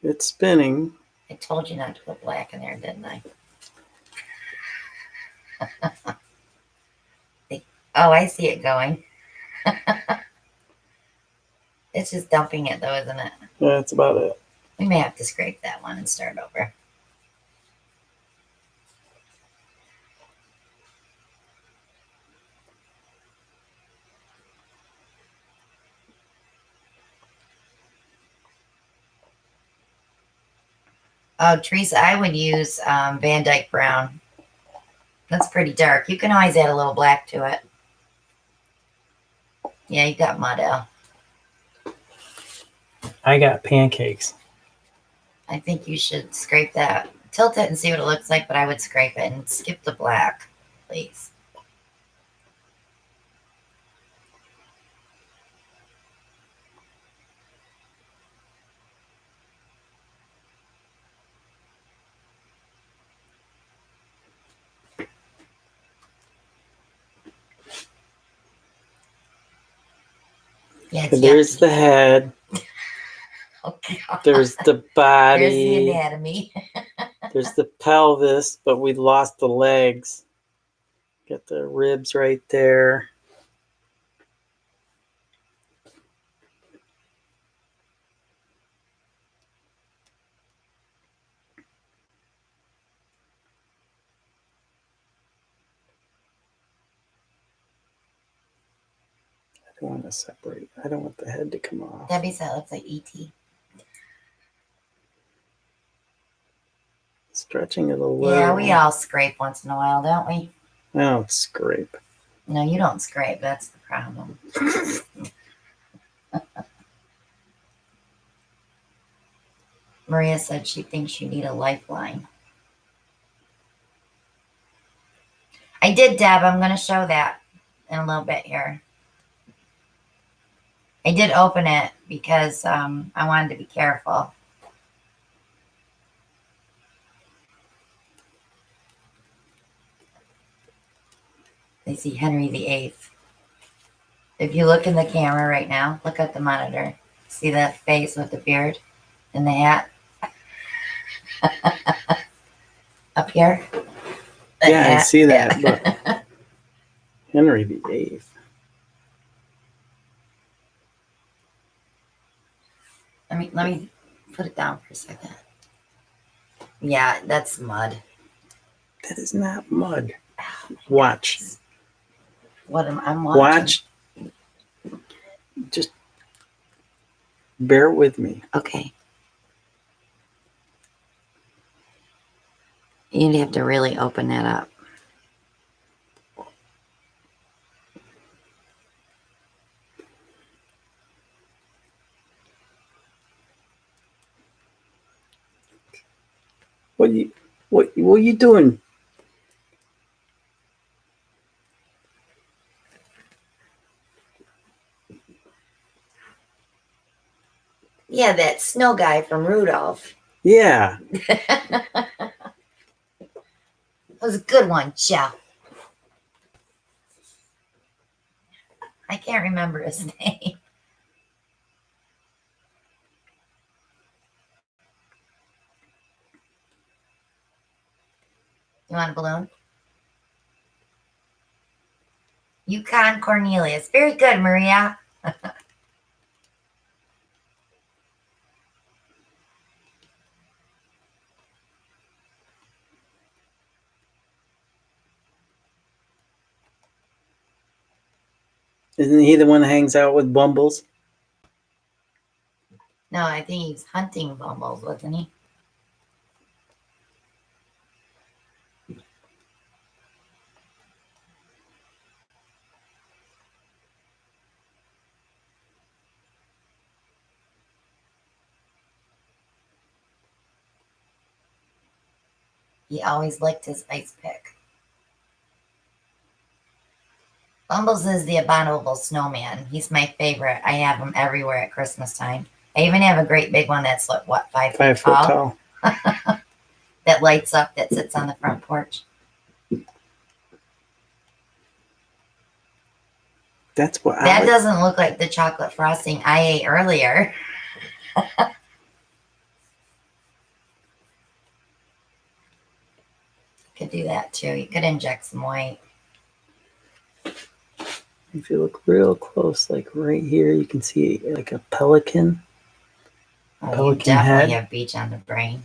[SPEAKER 2] It's spinning.
[SPEAKER 1] I told you not to put black in there, didn't I? Oh, I see it going. It's just dumping it, though, isn't it?
[SPEAKER 2] That's about it.
[SPEAKER 1] We may have to scrape that one and start over. Oh, Teresa, I would use Van Dyke Brown. That's pretty dark. You can always add a little black to it. Yeah, you got mud, Al.
[SPEAKER 2] I got pancakes.
[SPEAKER 1] I think you should scrape that. Tilt it and see what it looks like, but I would scrape it and skip the black, please. Yeah, it's
[SPEAKER 2] There's
[SPEAKER 1] yucky.
[SPEAKER 2] the head.
[SPEAKER 1] Oh, God.
[SPEAKER 2] There's the
[SPEAKER 1] There's the
[SPEAKER 2] body.
[SPEAKER 1] anatomy.
[SPEAKER 2] There's the pelvis, but we lost the legs. Get the ribs right there. I don't want to separate. I don't want the head to come off.
[SPEAKER 1] Debbie said it looks like E.T.
[SPEAKER 2] Stretching it a little.
[SPEAKER 1] Yeah, we all scrape once in a while, don't we?
[SPEAKER 2] Oh, scrape.
[SPEAKER 1] No, you don't scrape. That's the problem. Maria said she thinks you need a lifeline. I did, Deb. I'm going to show that in a little bit here. I did open it because I wanted to be careful. They see Henry VIII. If you look in the camera right now, look at the monitor. See that face with the beard and the hat? Up here?
[SPEAKER 2] Yeah, I see that, but Henry VIII.
[SPEAKER 1] Let me put it down for a second. Yeah, that's mud.
[SPEAKER 2] That is not mud. Watch.
[SPEAKER 1] What am I watching?
[SPEAKER 2] Watch. Just bear with me.
[SPEAKER 1] Okay. You'd have to really open that up.
[SPEAKER 2] What are you doing?
[SPEAKER 1] Yeah, that snow guy from Rudolph.
[SPEAKER 2] Yeah.
[SPEAKER 1] That was a good one, Jeff. I can't remember his name. You want a balloon? Yukon Cornelius. Very good, Maria.
[SPEAKER 2] Isn't he the one that hangs out with Bumbles?
[SPEAKER 1] No, I think he's hunting bumbles, wasn't he? He always licked his ice pick. Bumbles is the abominable snowman. He's my favorite. I have him everywhere at Christmas time. I even have a great big one that's like, what, 5 feet
[SPEAKER 2] 5 foot tall.
[SPEAKER 1] that lights up, that sits on the front porch.
[SPEAKER 2] That's what
[SPEAKER 1] That doesn't look like the chocolate frosting I ate earlier. Could do that too. You could inject some white.
[SPEAKER 2] If you look real close, like right here, you can see like a pelican.
[SPEAKER 1] Oh,
[SPEAKER 2] Pelican
[SPEAKER 1] you definitely
[SPEAKER 2] head.
[SPEAKER 1] have beach on the brain.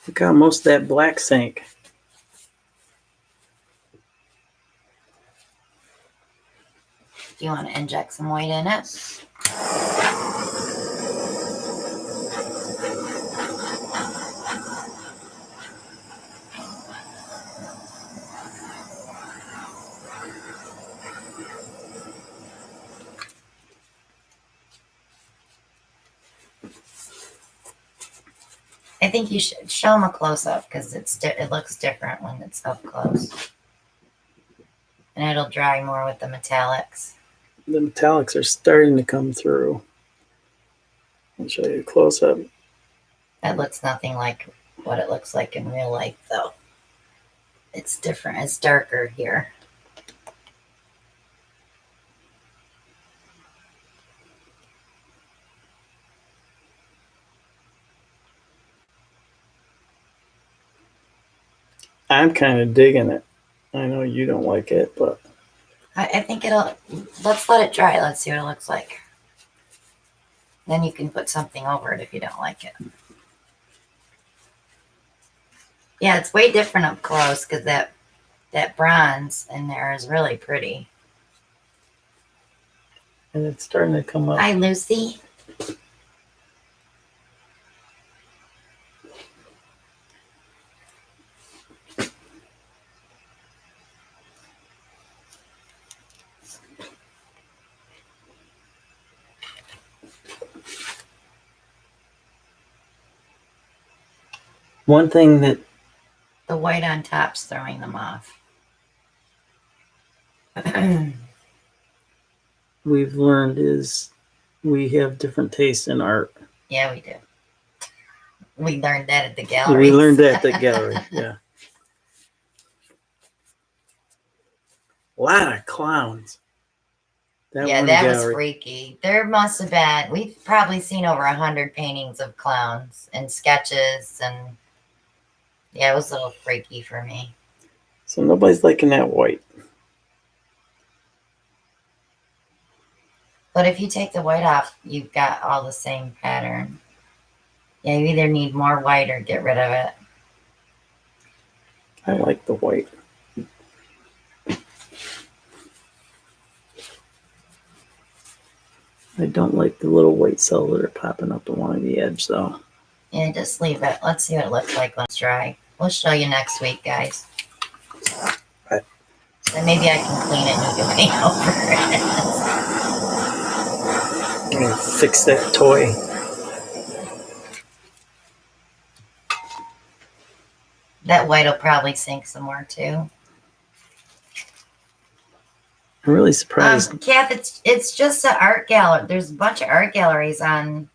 [SPEAKER 2] Look how most of that black sank.
[SPEAKER 1] Do you want to inject some white in it? I think you should show them a close-up because it looks different when it's up close. And it'll dry more with the metallics.
[SPEAKER 2] The metallics are starting to come through. I'll show you a close-up.
[SPEAKER 1] That looks nothing like what it looks like in real life, though. It's different. It's darker here.
[SPEAKER 2] I'm kind of digging it. I know you don't like it, but
[SPEAKER 1] I think let's let it dry. Let's see what it looks like. Then you can put something over it if you don't like it. Yeah, it's way different up close because that bronze in there is really pretty.
[SPEAKER 2] and it's starting to come up.
[SPEAKER 1] Hi, Lucy.
[SPEAKER 2] One thing that
[SPEAKER 1] The white on top's throwing them off.
[SPEAKER 2] we've learned is we have different tastes in art.
[SPEAKER 1] Yeah, we do. We learned that at the gallery.
[SPEAKER 2] We learned that at the gallery, yeah. A lot of clowns.
[SPEAKER 1] Yeah, that was freaky. There must have been, we've probably seen over 100 paintings of clowns and sketches, and yeah, it was a little freaky for me.
[SPEAKER 2] So nobody's liking that white.
[SPEAKER 1] But if you take the white off, you've got all the same pattern. Yeah, you either need more white or get rid of it.
[SPEAKER 2] I like the white. I don't like the little white cells that are popping up along the edge, though.
[SPEAKER 1] Yeah, just leave it. Let's see what it looks like when it's dry. We'll show you next week, guys.
[SPEAKER 2] Right.
[SPEAKER 1] Then maybe I can clean it and you can paint over it.
[SPEAKER 2] I'm going to fix that toy.
[SPEAKER 1] That white will probably sink some more, too.
[SPEAKER 2] I'm really surprised.
[SPEAKER 1] Kath, it's just an art gallery. There's a bunch of art galleries on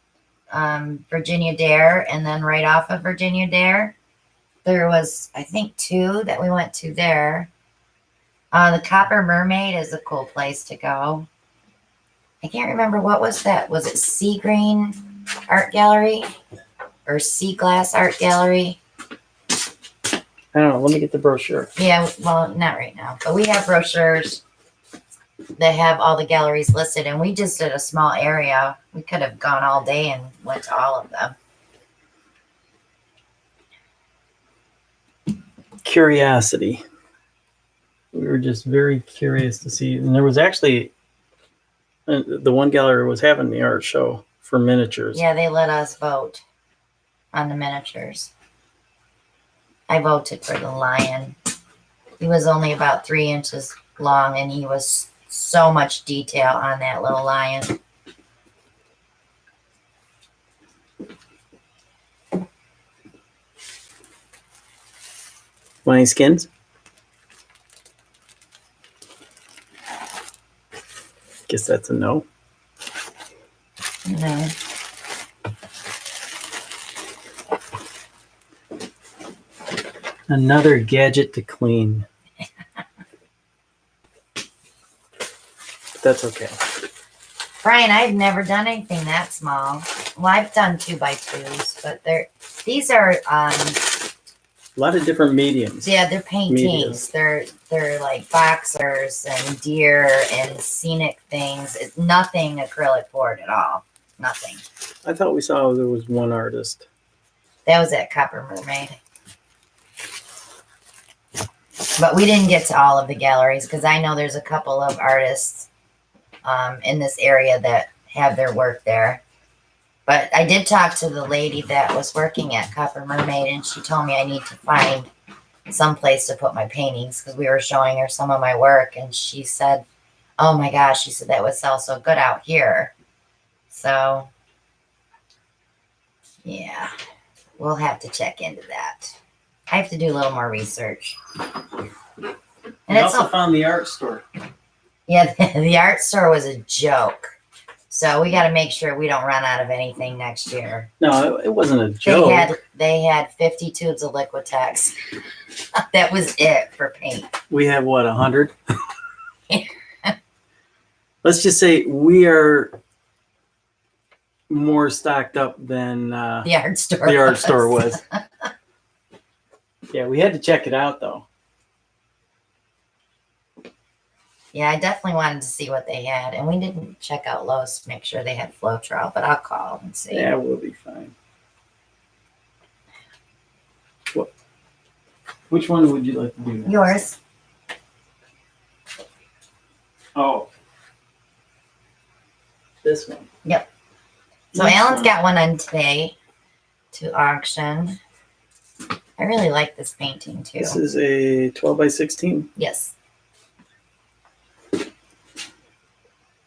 [SPEAKER 1] Virginia Dare, and then right off of Virginia Dare, there was, I think, 2 that we went to there. The Copper Mermaid is a cool place to go. I can't remember, what was that? Was it Sea Green Art Gallery or Sea Glass Art Gallery?
[SPEAKER 2] I don't know. Let me get the brochure.
[SPEAKER 1] Yeah, well, not right now, but we have brochures that have all the galleries listed, and we just did a small area. We could have gone all day and went to all of them.
[SPEAKER 2] Curiosity. We were just very curious to see. And there was actually, the one gallery was having the art show for miniatures.
[SPEAKER 1] Yeah, they let us vote on the miniatures. I voted for the lion. He was only about 3 inches long, and he was so much detail on that little lion.
[SPEAKER 2] Want any skins? Guess that's a no.
[SPEAKER 1] No.
[SPEAKER 2] Another gadget to clean. But that's okay.
[SPEAKER 1] Brian, I've never done anything that small. Well, I've done 2x2s, but these are
[SPEAKER 2] A lot of different mediums.
[SPEAKER 1] yeah, they're paintings.
[SPEAKER 2] Medias.
[SPEAKER 1] They're like boxers and deer and scenic things. It's nothing acrylic board at all. Nothing.
[SPEAKER 2] I thought we saw there was one artist.
[SPEAKER 1] That was at Copper Mermaid. But we didn't get to all of the galleries because I know there's a couple of artists in this area that have their work there. But I did talk to the lady that was working at Copper Mermaid, and she told me I need to find some place to put my paintings because we were showing her some of my work, and she said, oh my gosh, she said that would sell so good out here. So yeah, we'll have to check into that. I have to do a little more research. And
[SPEAKER 2] I also found the art store.
[SPEAKER 1] Yeah, the art store was a joke. So we got to make sure we don't run out of anything next year.
[SPEAKER 2] No, it wasn't a joke.
[SPEAKER 1] They had 50 tubes of Liquitex. That was it for paint.
[SPEAKER 2] We have what, 100? Let's just say we are more stocked up than
[SPEAKER 1] the art store.
[SPEAKER 2] The art store was. Yeah, we had to check it out though.
[SPEAKER 1] Yeah, I definitely wanted to see what they had, and we didn't check out Lowe's to make sure they had Floetrol, but I'll call and see.
[SPEAKER 2] Yeah, we'll be fine. What? Which one would you like to do next?
[SPEAKER 1] Yours.
[SPEAKER 2] Oh. This one.
[SPEAKER 1] Yep. So Alan's got one on today to auction. I really like this painting too.
[SPEAKER 2] This is a 12 by 16.
[SPEAKER 1] Yes.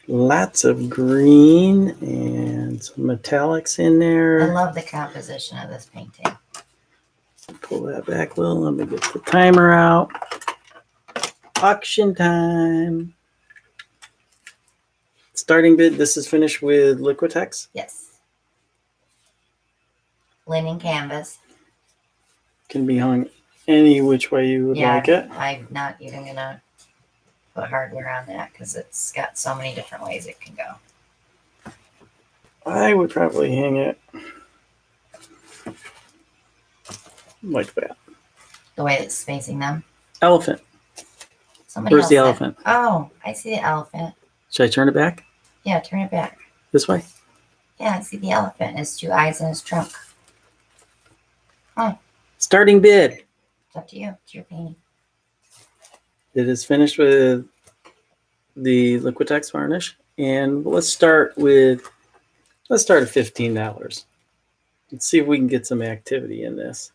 [SPEAKER 2] Lots of green and some metallics in there.
[SPEAKER 1] I love the composition of this painting.
[SPEAKER 2] Pull that back a little. Let me get the timer out. Auction time. Starting bid. This is finished with Liquitex.
[SPEAKER 1] Yes. Linen canvas.
[SPEAKER 2] Can be hung any which way you would like it.
[SPEAKER 1] I'm not even going to put hardware on that because it's got so many different ways it can go.
[SPEAKER 2] I would probably hang it like that.
[SPEAKER 1] The way it's facing them.
[SPEAKER 2] Elephant.
[SPEAKER 1] Somebody
[SPEAKER 2] Where's
[SPEAKER 1] else
[SPEAKER 2] the
[SPEAKER 1] said-
[SPEAKER 2] elephant?
[SPEAKER 1] Oh, I see the elephant.
[SPEAKER 2] Should I turn it back?
[SPEAKER 1] Yeah, turn it back.
[SPEAKER 2] This way?
[SPEAKER 1] Yeah, I see the elephant. His two eyes and his trunk. Oh,
[SPEAKER 2] Starting bid.
[SPEAKER 1] it's up to you. It's your painting.
[SPEAKER 2] It is finished with the Liquitex varnish. And let's start at $15. Let's see if we can get some activity in this.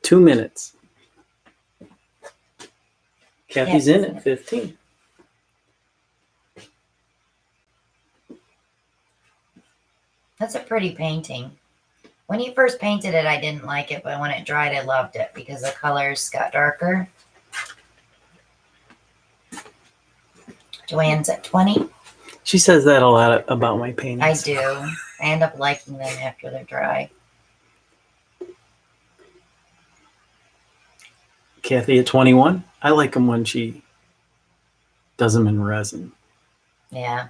[SPEAKER 2] 2 minutes. Kathy's in at 15.
[SPEAKER 1] That's a pretty painting. When you first painted it, I didn't like it, but when it dried, I loved it because the colors got darker. Joanne's at 20.
[SPEAKER 2] She says that a lot about my paintings.
[SPEAKER 1] I do. I end up liking them after they're dry.
[SPEAKER 2] Kathy at 21. I like them when she does them in resin.
[SPEAKER 1] Yeah.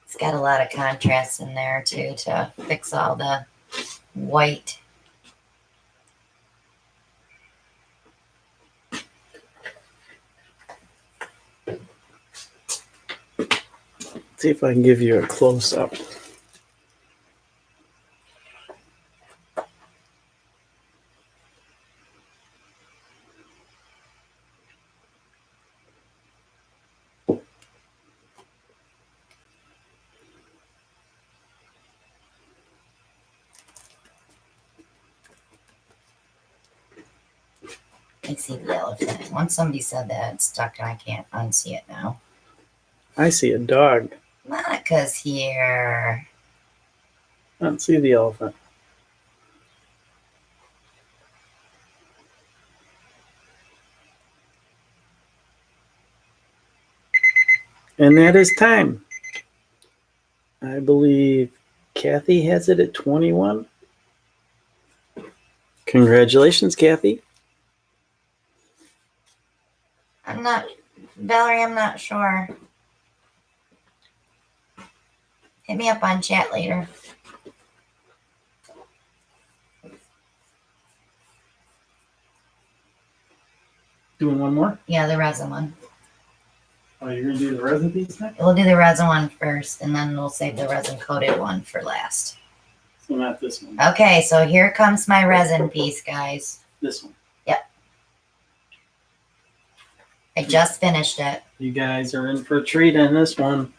[SPEAKER 1] It's got a lot of contrast in there too to fix all the white.
[SPEAKER 2] See if I can give you a close up.
[SPEAKER 1] I see the elephant. Once somebody said that, it's stuck and I can't unsee it now.
[SPEAKER 2] I see a dog.
[SPEAKER 1] Monica's here.
[SPEAKER 2] I don't see the elephant. And that is time. I believe Kathy has it at 21. Congratulations, Kathy.
[SPEAKER 1] Valerie, I'm not sure. Hit me up on chat later.
[SPEAKER 2] Doing one more?
[SPEAKER 1] Yeah, the resin one.
[SPEAKER 2] Oh, you're going to do the resin piece next?
[SPEAKER 1] We'll do the resin one first, and then we'll save the resin coated one for last.
[SPEAKER 2] So not this one.
[SPEAKER 1] Okay, so here comes my resin piece, guys.
[SPEAKER 2] This one.
[SPEAKER 1] I just finished it.
[SPEAKER 2] You guys are in for a treat on this one.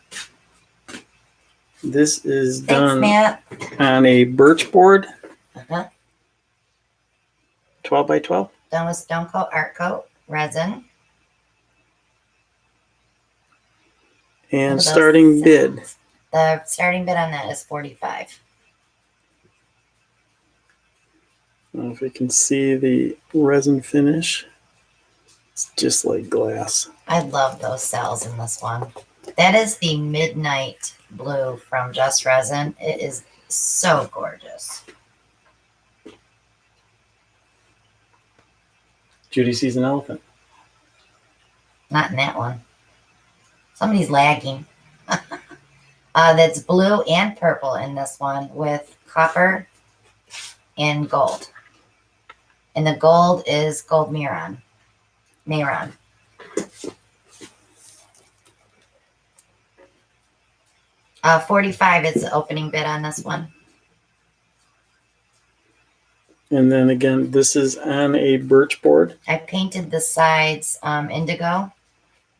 [SPEAKER 2] This is
[SPEAKER 1] Thanks,
[SPEAKER 2] done
[SPEAKER 1] Matt.
[SPEAKER 2] on a birch board,
[SPEAKER 1] Uh-huh.
[SPEAKER 2] 12 by 12.
[SPEAKER 1] Done with Stone Coat Art Coat resin.
[SPEAKER 2] And
[SPEAKER 1] Look at those
[SPEAKER 2] starting bid.
[SPEAKER 1] cells. The starting bid on that is 45.
[SPEAKER 2] I don't know if you can see the resin finish. It's just like glass.
[SPEAKER 1] I love those cells in this one. That is the Midnight Blue from Just Resin. It is so gorgeous.
[SPEAKER 2] Judy sees an elephant.
[SPEAKER 1] Not in that one. Somebody's lagging. That's blue and purple in this one with copper and gold. And the gold is gold Miron. 45 is the opening bid on this one.
[SPEAKER 2] And then again, this is on a birch board.
[SPEAKER 1] I painted the sides indigo,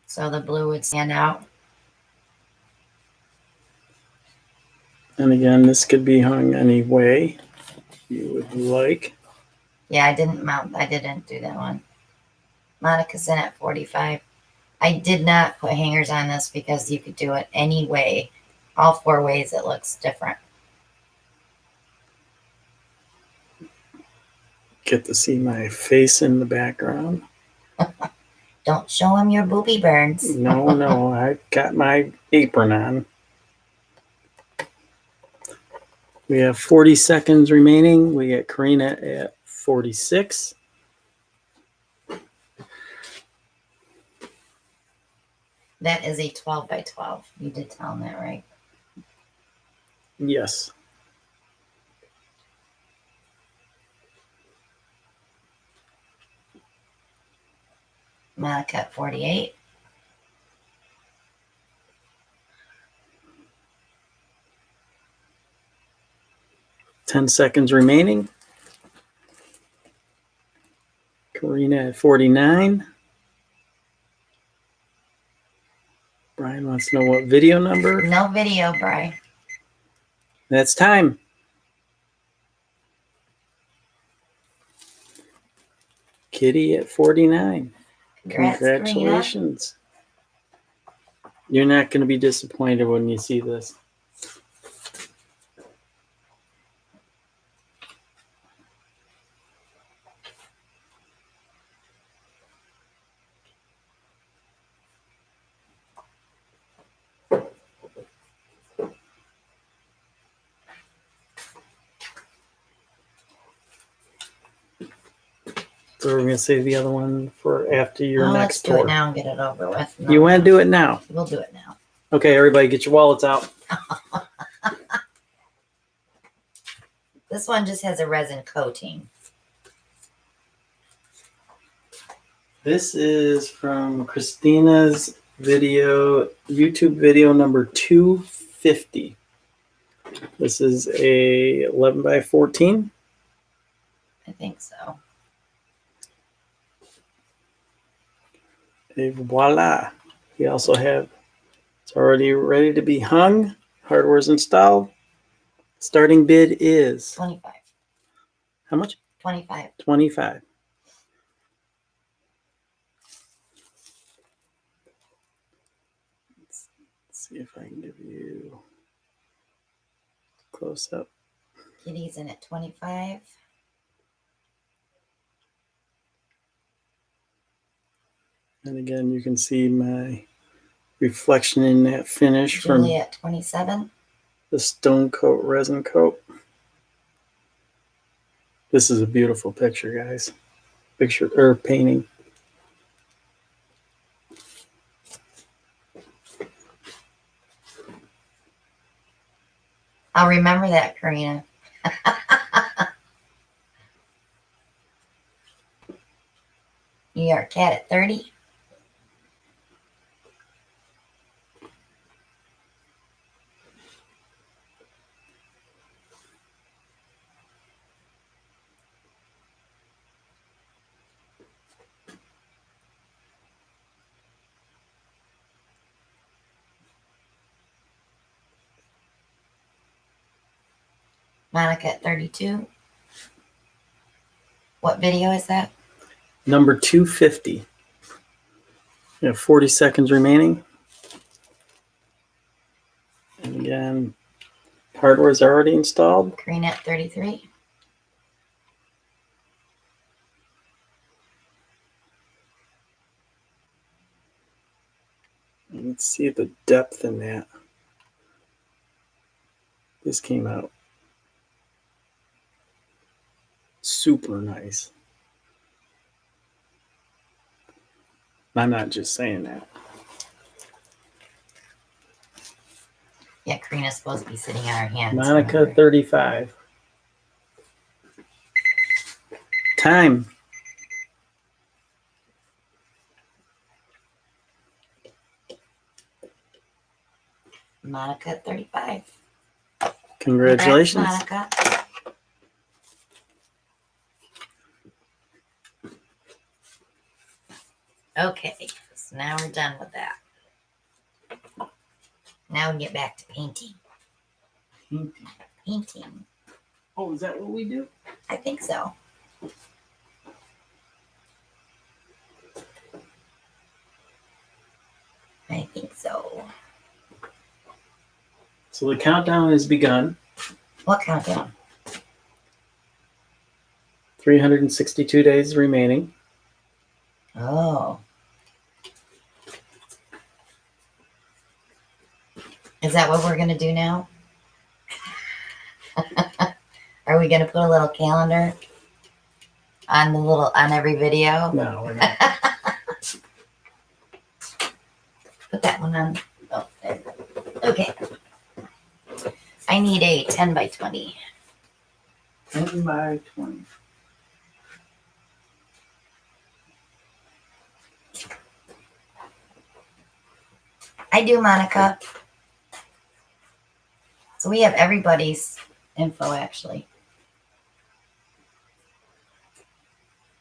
[SPEAKER 1] so the blue would stand out.
[SPEAKER 2] And again, this could be hung any way you would like.
[SPEAKER 1] Yeah, I didn't do that one. Monica's in at 45. I did not put hangers on this because you could do it any way. All 4 ways it looks different.
[SPEAKER 2] Get to see my face in the background.
[SPEAKER 1] Don't show them your booby burns.
[SPEAKER 2] No, I got my apron on. We have 40 seconds remaining. We get Karina at 46.
[SPEAKER 1] That is a 12 by 12. You did tell them that, right?
[SPEAKER 2] Yes.
[SPEAKER 1] Monica at 48.
[SPEAKER 2] Ten seconds remaining. Karina at 49. Brian wants to know what video number.
[SPEAKER 1] No video, Bri.
[SPEAKER 2] That's time. Kitty at 49.
[SPEAKER 1] Congrats,
[SPEAKER 2] Congratulations. You're not going to be disappointed when you see this. So we're going to save the other one for after your
[SPEAKER 1] Let's
[SPEAKER 2] next
[SPEAKER 1] do
[SPEAKER 2] tour.
[SPEAKER 1] it now and get it over with. No,
[SPEAKER 2] You want to do it now?
[SPEAKER 1] We'll do it now.
[SPEAKER 2] Okay, everybody get your wallets out.
[SPEAKER 1] This one just has a resin coating.
[SPEAKER 2] This is from Christina's video, YouTube video number 250. This is a 11 by 14.
[SPEAKER 1] I think so.
[SPEAKER 2] And voila. We also have, it's already ready to be hung. Hardware's installed. Starting bid is
[SPEAKER 1] 25.
[SPEAKER 2] how much?
[SPEAKER 1] 25.
[SPEAKER 2] 25. Let's see if I can give you close up.
[SPEAKER 1] Kitty's in at 25.
[SPEAKER 2] And again, you can see my reflection in that finish
[SPEAKER 1] Julie
[SPEAKER 2] from
[SPEAKER 1] at 27.
[SPEAKER 2] the Stone Coat resin coat. This is a beautiful picture, guys. Picture or painting.
[SPEAKER 1] I'll remember that, Karina. New York Cat at 30. Monica at 32. What video is that?
[SPEAKER 2] Number 250. You have 40 seconds remaining. And again, hardware is already installed.
[SPEAKER 1] Karina at 33.
[SPEAKER 2] Let's see the depth in that. This came out super nice. I'm not just saying that.
[SPEAKER 1] Yeah, Karina's supposed to be sitting on her hands.
[SPEAKER 2] Monica,
[SPEAKER 1] remember?
[SPEAKER 2] 35. Time.
[SPEAKER 1] Monica at 35.
[SPEAKER 2] Congratulations.
[SPEAKER 1] Congrats, Monica. Okay, so now we're done with that. Now we can get back to painting. Painting.
[SPEAKER 2] Oh, is that what we do?
[SPEAKER 1] I think so. I think so.
[SPEAKER 2] So the countdown has begun.
[SPEAKER 1] What countdown?
[SPEAKER 2] 362 days remaining.
[SPEAKER 1] Oh. Is that what we're going to do now? Are we going to put a little calendar on every video?
[SPEAKER 2] No, we're not.
[SPEAKER 1] Put that one on. Oh, there. Okay. I need a 10 by 20.
[SPEAKER 2] 10 by 20.
[SPEAKER 1] I do, Monica. So we have everybody's info, actually.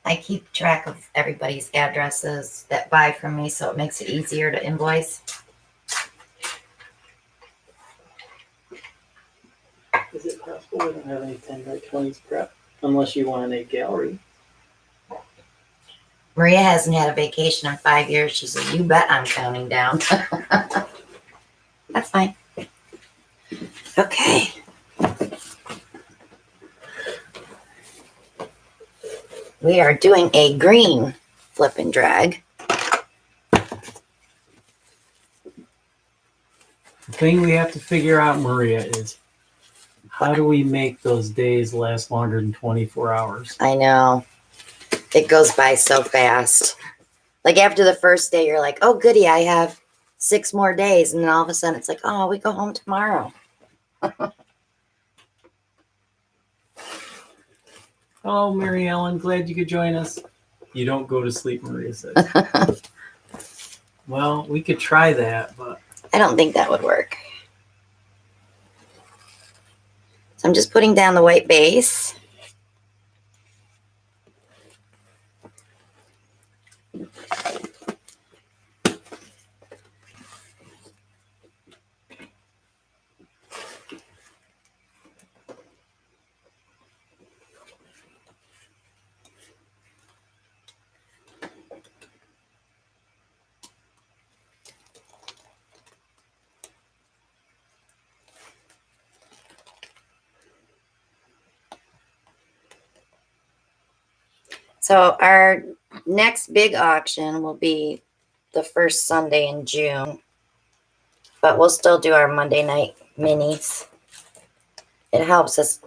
[SPEAKER 1] I keep track of everybody's addresses that buy from me, so it makes it easier to invoice.
[SPEAKER 2] Is it possible we don't have any 10 by 20s prep? Unless you want a gallery.
[SPEAKER 1] Maria hasn't had a vacation in 5 years. She said, you bet I'm counting down. That's fine. Okay. We are doing a green flip and drag.
[SPEAKER 2] The thing we have to figure out, Maria, is how do we make those days last longer than 24 hours?
[SPEAKER 1] I know. It goes by so fast. Like after the first day, you're like, oh, goody, I have 6 more days. And then all of a sudden it's like, oh, we go home tomorrow.
[SPEAKER 2] Oh, Mary Ellen, glad you could join us. You don't go to sleep, Maria says. Well, we could try that, but
[SPEAKER 1] I don't think that would work. So I'm just putting down the white base. So our next big auction will be the first Sunday in June, but we'll still do our Monday night minis. It helps us,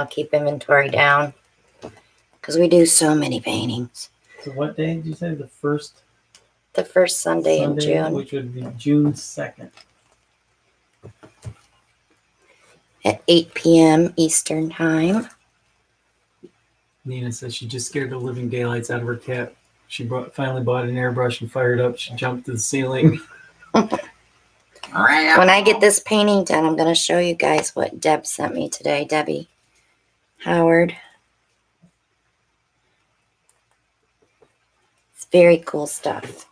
[SPEAKER 1] keep inventory down because we do so many paintings.
[SPEAKER 2] so what day did you say? The first
[SPEAKER 1] The first Sunday in
[SPEAKER 2] Sunday,
[SPEAKER 1] June
[SPEAKER 2] which would be June 2nd.
[SPEAKER 1] at 8 p.m. Eastern time.
[SPEAKER 2] Nina says she just scared the living daylights out of her cat. She finally bought an airbrush and fired up. She jumped to the ceiling.
[SPEAKER 1] When I get this painting done, I'm going to show you guys what Deb sent me today, Debbie Howard. It's very cool stuff.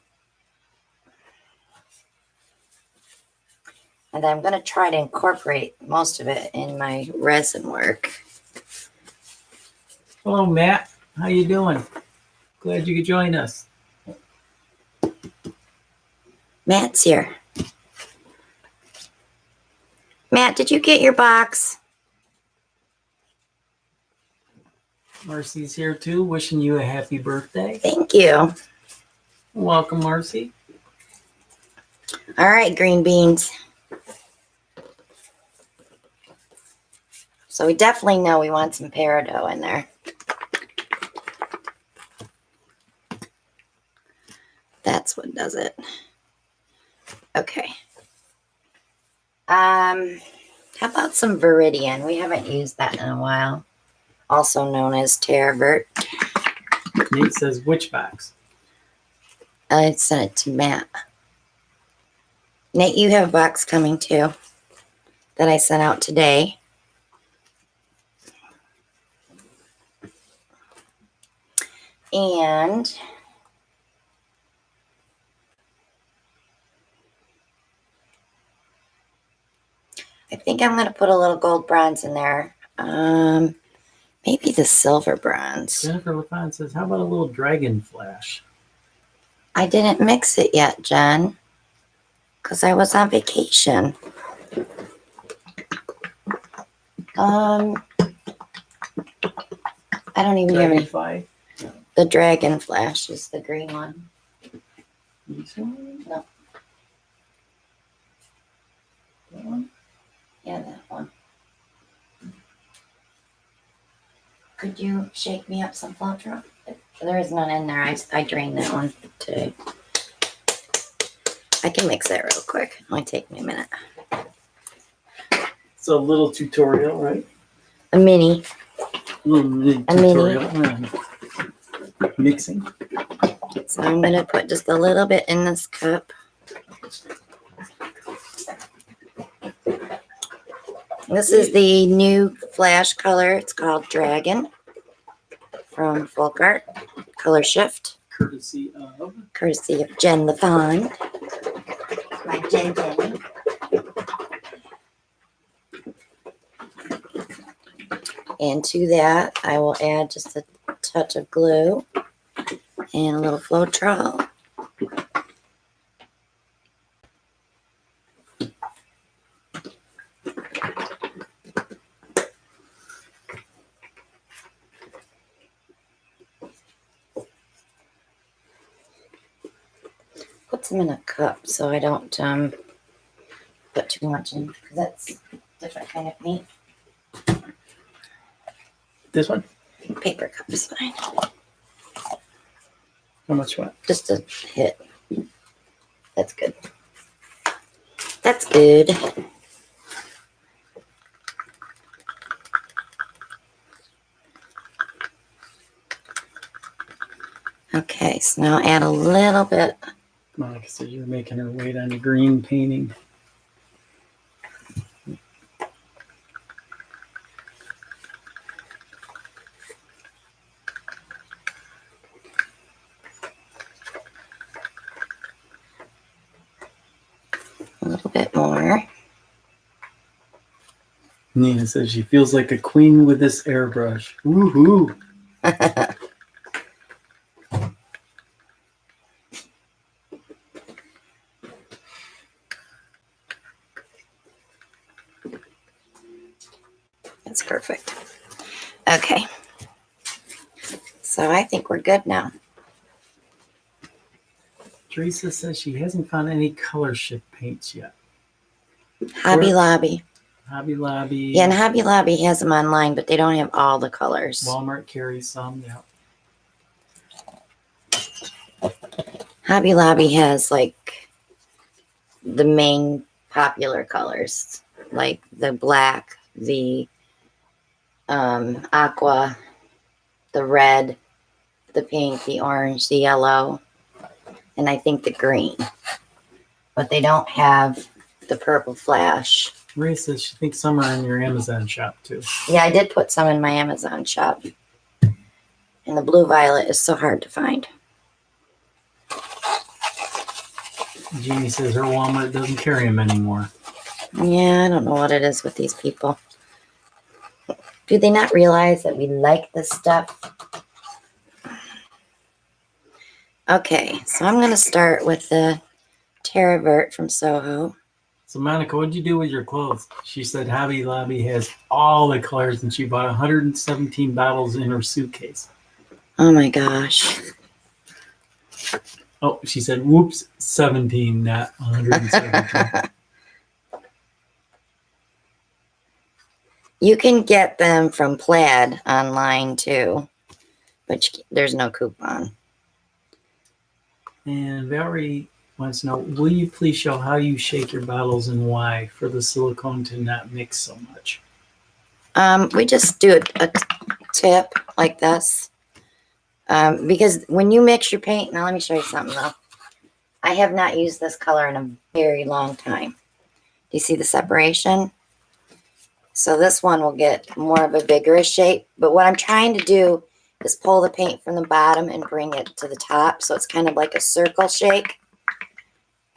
[SPEAKER 1] And I'm going to try to incorporate most of it in my resin work.
[SPEAKER 2] Hello, Matt. How you doing? Glad you could join us.
[SPEAKER 1] Matt's here. Matt, did you get your box?
[SPEAKER 2] Marcy's here too, wishing you a happy birthday.
[SPEAKER 1] Thank you.
[SPEAKER 2] Welcome, Marcy.
[SPEAKER 1] All right, green beans. So we definitely know we want some peridot in there. That's what does it. Okay. How about some Viridian? We haven't used that in a while. Also known as Terravert.
[SPEAKER 2] Nate says, which box?
[SPEAKER 1] I sent it to Matt. Nate, you have a box coming too that I sent out today. And I think I'm going to put a little gold bronze in there. Maybe the silver bronze.
[SPEAKER 2] Jennifer LaFont says, how about a little dragon flash?
[SPEAKER 1] I didn't mix it yet, Jen, because I was on vacation. I don't even have any.
[SPEAKER 2] Dragonfly?
[SPEAKER 1] The dragon flash is the green one.
[SPEAKER 2] This one?
[SPEAKER 1] No.
[SPEAKER 2] That one?
[SPEAKER 1] Yeah, that one. Could you shake me up some Floetrol? There is none in there. I drained that one today. I can mix that real quick. It might take me a minute.
[SPEAKER 2] It's a little tutorial, right?
[SPEAKER 1] A mini.
[SPEAKER 2] Little
[SPEAKER 1] A mini.
[SPEAKER 2] Mixing.
[SPEAKER 1] So I'm going to put just a little bit in this cup. This is the new flash color. It's called Dragon from Folk Art. Color Shift.
[SPEAKER 2] Courtesy
[SPEAKER 1] of Jen LaFond. My Jen Jenny. And to that, I will add just a touch of glue and a little Floetrol. Put some in a cup so I don't put too much in, because that's a different kind of paint.
[SPEAKER 2] This one?
[SPEAKER 1] Paper cup is fine.
[SPEAKER 2] How much what?
[SPEAKER 1] Just a hit. That's good. That's good. Okay, so now add a little bit.
[SPEAKER 2] Monica said you're making her wait on the green painting.
[SPEAKER 1] A little bit more.
[SPEAKER 2] Nina says she feels like a queen with this airbrush. Woohoo!
[SPEAKER 1] That's perfect. Okay. So I think we're good now.
[SPEAKER 2] Teresa says she hasn't found any color shift paints yet.
[SPEAKER 1] Hobby Lobby.
[SPEAKER 2] Hobby Lobby.
[SPEAKER 1] Yeah, and Hobby Lobby has them online, but they don't have all the colors.
[SPEAKER 2] Walmart carries some, yeah.
[SPEAKER 1] Hobby Lobby has like the main popular colors, like the black, the aqua, the red, the pink, the orange, the yellow, and I think the green. But they don't have the purple flash.
[SPEAKER 2] Ray says she thinks some are in your Amazon shop too.
[SPEAKER 1] Yeah, I did put some in my Amazon shop. And the blue violet is so hard to find.
[SPEAKER 2] Jeannie says her Walmart doesn't carry them anymore.
[SPEAKER 1] Yeah, I don't know what it is with these people. Do they not realize that we like this stuff? Okay, so I'm going to start with the Terravert from Soho.
[SPEAKER 2] So Monica, what'd you do with your clothes? She said Hobby Lobby has all the colors and she bought 117 bottles in her suitcase.
[SPEAKER 1] Oh my gosh.
[SPEAKER 2] Oh, she said, whoops, 17, not 117.
[SPEAKER 1] You can get them from Plaid online too, but there's no coupon.
[SPEAKER 2] And Valerie wants to know, will you please show how you shake your bottles and why for the silicone to not mix so much?
[SPEAKER 1] We just do a tip like this. Because when you mix your paint, now let me show you something though. I have not used this color in a very long time. Do you see the separation? So this one will get more of a vigorous shape. But what I'm trying to do is pull the paint from the bottom and bring it to the top. So it's kind of like a circle shake.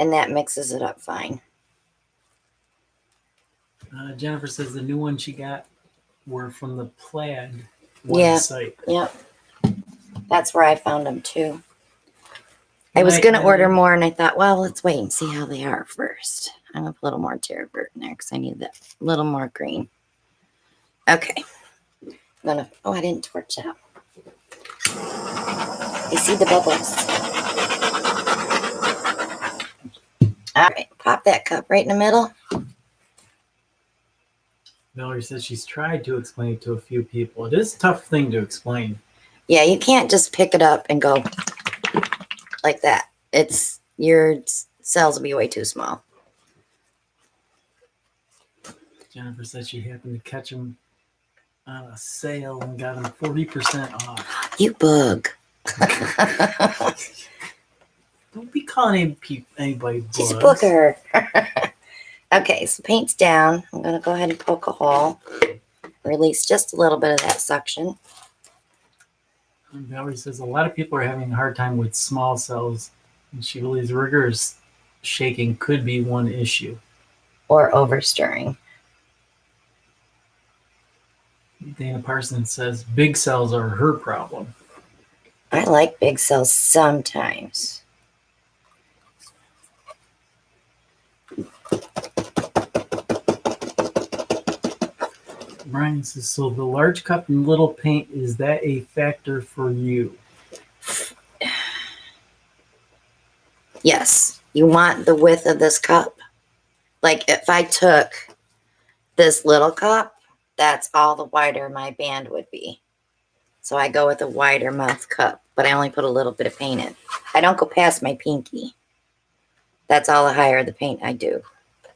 [SPEAKER 1] And that mixes it up fine.
[SPEAKER 2] Jennifer says the new one she got were from the Plaid
[SPEAKER 1] Yeah.
[SPEAKER 2] website.
[SPEAKER 1] Yep. That's where I found them too. I was going to order more and I thought, well, let's wait and see how they are first. I'm going to put a little more Terravert in there because I need that little more green. Okay. I'm going to, oh, I didn't torch out. You see the bubbles. All right. Pop that cup right in the middle.
[SPEAKER 2] Valerie says she's tried to explain it to a few people. It is a tough thing to explain.
[SPEAKER 1] Yeah, you can't just pick it up and go like that. It's, your cells will be way too small.
[SPEAKER 2] Jennifer said she happened to catch them on a sale and got them 40% off.
[SPEAKER 1] You bug.
[SPEAKER 2] Don't be calling anybody bugs.
[SPEAKER 1] She's a booger. Okay, so paint's down. I'm going to go ahead and poke a hole. Release just a little bit of that suction.
[SPEAKER 2] And Valerie says a lot of people are having a hard time with small cells, and she believes rigorous shaking could be one issue.
[SPEAKER 1] Or overstirring.
[SPEAKER 2] Dana Parsons says big cells are her problem.
[SPEAKER 1] I like big cells sometimes.
[SPEAKER 2] Brian says, so the large cup and little paint, is that a factor for you?
[SPEAKER 1] Yes. You want the width of this cup. Like if I took this little cup, that's all the wider my band would be. So I go with a wider mouth cup, but I only put a little bit of paint in. I don't go past my pinky. That's all the higher the paint I do.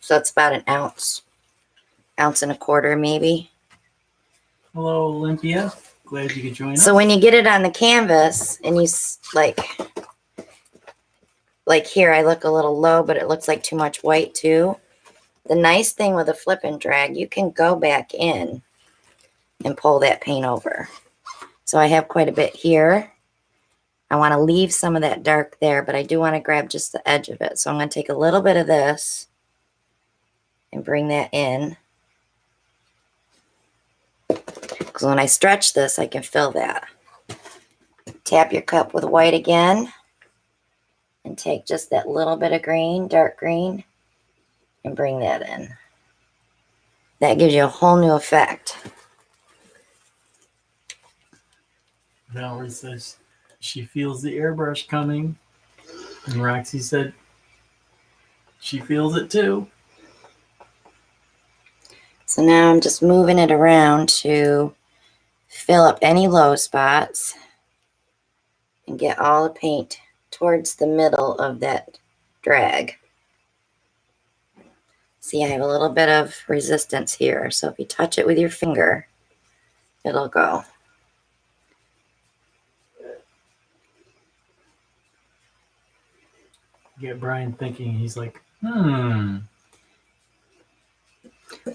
[SPEAKER 1] So it's about an ounce and a quarter maybe.
[SPEAKER 2] Hello, Olympia. Glad you could join us.
[SPEAKER 1] So when you get it on the canvas and you like here, I look a little low, but it looks like too much white too. The nice thing with a flip and drag, you can go back in and pull that paint over. So I have quite a bit here. I want to leave some of that dark there, but I do want to grab just the edge of it. So I'm going to take a little bit of this and bring that in. Because when I stretch this, I can fill that. Tap your cup with white again. And take just that little bit of green, dark green, and bring that in. That gives you a whole new effect.
[SPEAKER 2] Valerie says she feels the airbrush coming. And Roxy said she feels it too.
[SPEAKER 1] So now I'm just moving it around to fill up any low spots and get all the paint towards the middle of that drag. See, I have a little bit of resistance here. So if you touch it with your finger, it'll go.
[SPEAKER 2] Get Brian thinking. He's like,
[SPEAKER 1] What are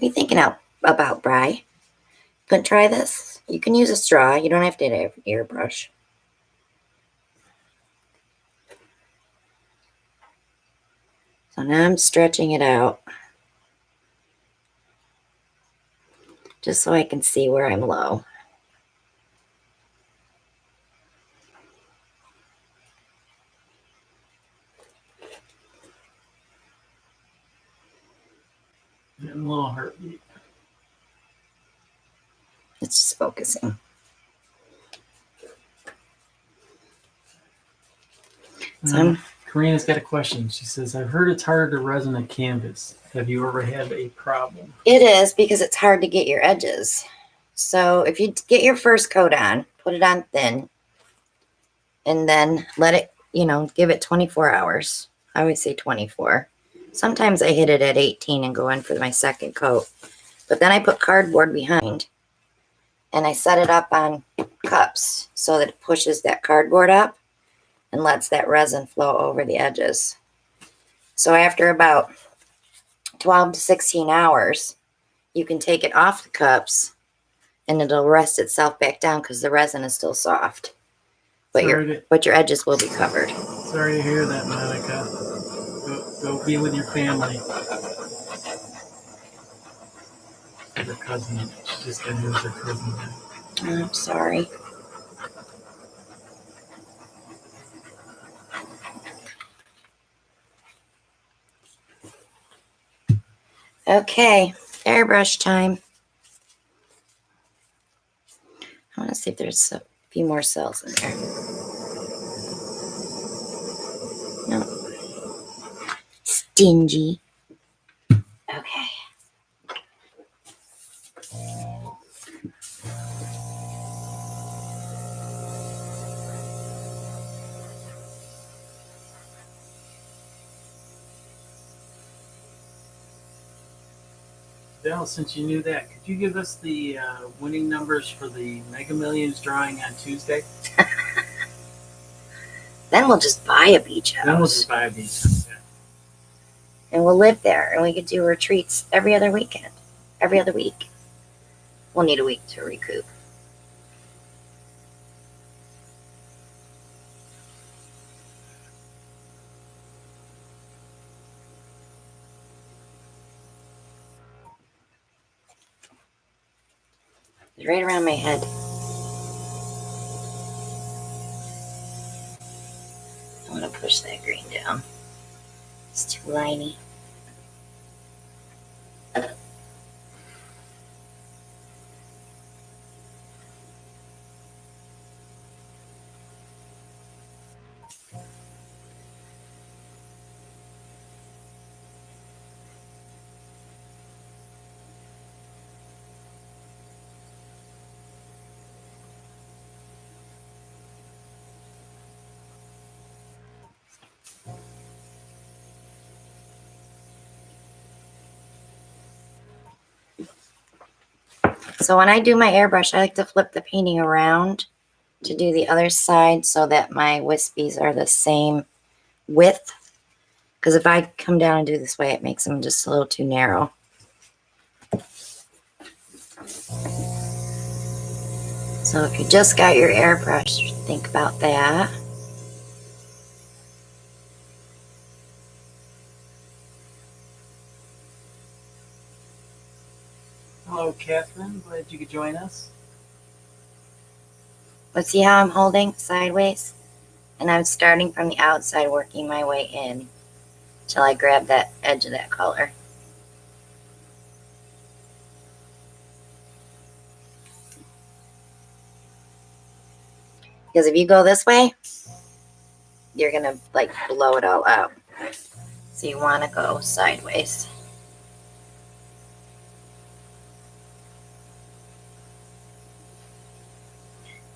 [SPEAKER 1] you thinking about, Bri? Couldn't try this? You can use a straw. You don't have to airbrush. So now I'm stretching it out. just so I can see where I'm low.
[SPEAKER 2] And a little heartbeat.
[SPEAKER 1] It's just focusing. So
[SPEAKER 2] Karina's got a question. She says, I've heard it's harder to resin a canvas. Have you ever had a problem?
[SPEAKER 1] it is because it's hard to get your edges. So if you get your first coat on, put it on thin, and then let it, give it 24 hours. I always say 24. Sometimes I hit it at 18 and go in for my second coat. But then I put cardboard behind and I set it up on cups so that it pushes that cardboard up and lets that resin flow over the edges. So after about 12 to 16 hours, you can take it off the cups and it'll rest itself back down because the resin is still soft. But your edges will be covered.
[SPEAKER 2] Sorry to hear that, Monica. Go be with your family. Her cousin, she just got news her cousin died.
[SPEAKER 1] I'm sorry. Okay, airbrush time. I want to see if there's a few more cells in there. No. Stingy. Okay.
[SPEAKER 2] Dale, since you knew that, could you give us the winning numbers for the Mega Millions drawing on Tuesday?
[SPEAKER 1] Then we'll just buy a beach house.
[SPEAKER 2] Then we'll just buy a beach house, yeah.
[SPEAKER 1] And we'll live there, and we could do retreats every other weekend, every other week. We'll need a week to recoup. It's right around my head. I want to push that green down. It's too liney. So when I do my airbrush, I like to flip the painting around to do the other side so that my wispies are the same width. Because if I come down and do this way, it makes them just a little too narrow. So if you just got your airbrush, think about that.
[SPEAKER 2] Hello, Catherine. Glad you could join us.
[SPEAKER 1] But see how I'm holding sideways? And I'm starting from the outside, working my way in till I grab that edge of that color. Because if you go this way, you're going to like blow it all out. So you want to go sideways.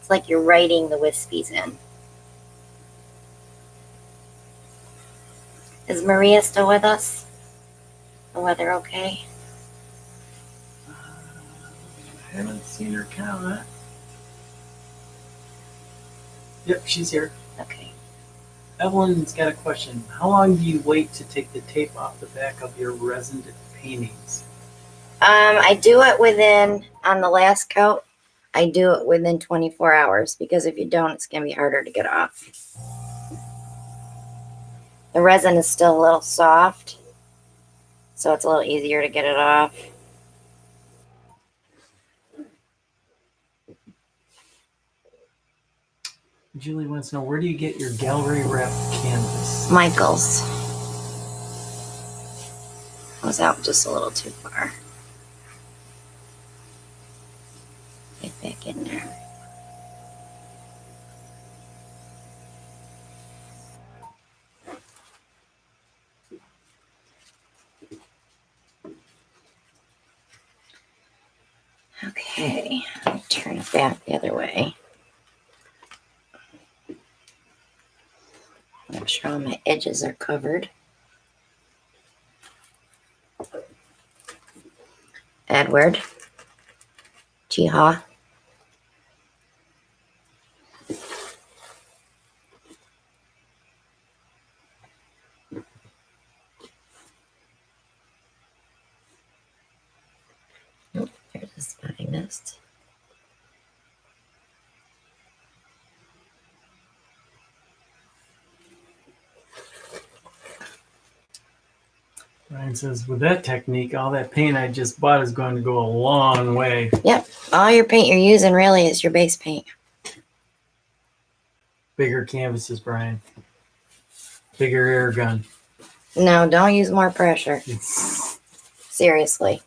[SPEAKER 1] It's like you're writing the wispies in. Is Maria still with us? The weather okay?
[SPEAKER 2] I haven't seen her comment. Yep, she's here.
[SPEAKER 1] Okay.
[SPEAKER 2] Evelyn's got a question. How long do you wait to take the tape off the back of your resin paintings?
[SPEAKER 1] I do it within, on the last coat, I do it within 24 hours because if you don't, it's going to be harder to get off. The resin is still a little soft, so it's a little easier to get it off.
[SPEAKER 2] Julie wants to know, where do you get your gallery wrap canvas?
[SPEAKER 1] Michael's. Was out just a little too far. Get back in there. Okay, I'll turn it back the other way. Make sure all my edges are covered. Edward. Jiha. Oh, there's a spot I missed.
[SPEAKER 2] Ryan says, with that technique, all that paint I just bought is going to go a long way.
[SPEAKER 1] Yep, all your paint you're using really is your base paint.
[SPEAKER 2] Bigger canvases, Brian. Bigger air gun.
[SPEAKER 1] No, don't use more pressure. Seriously.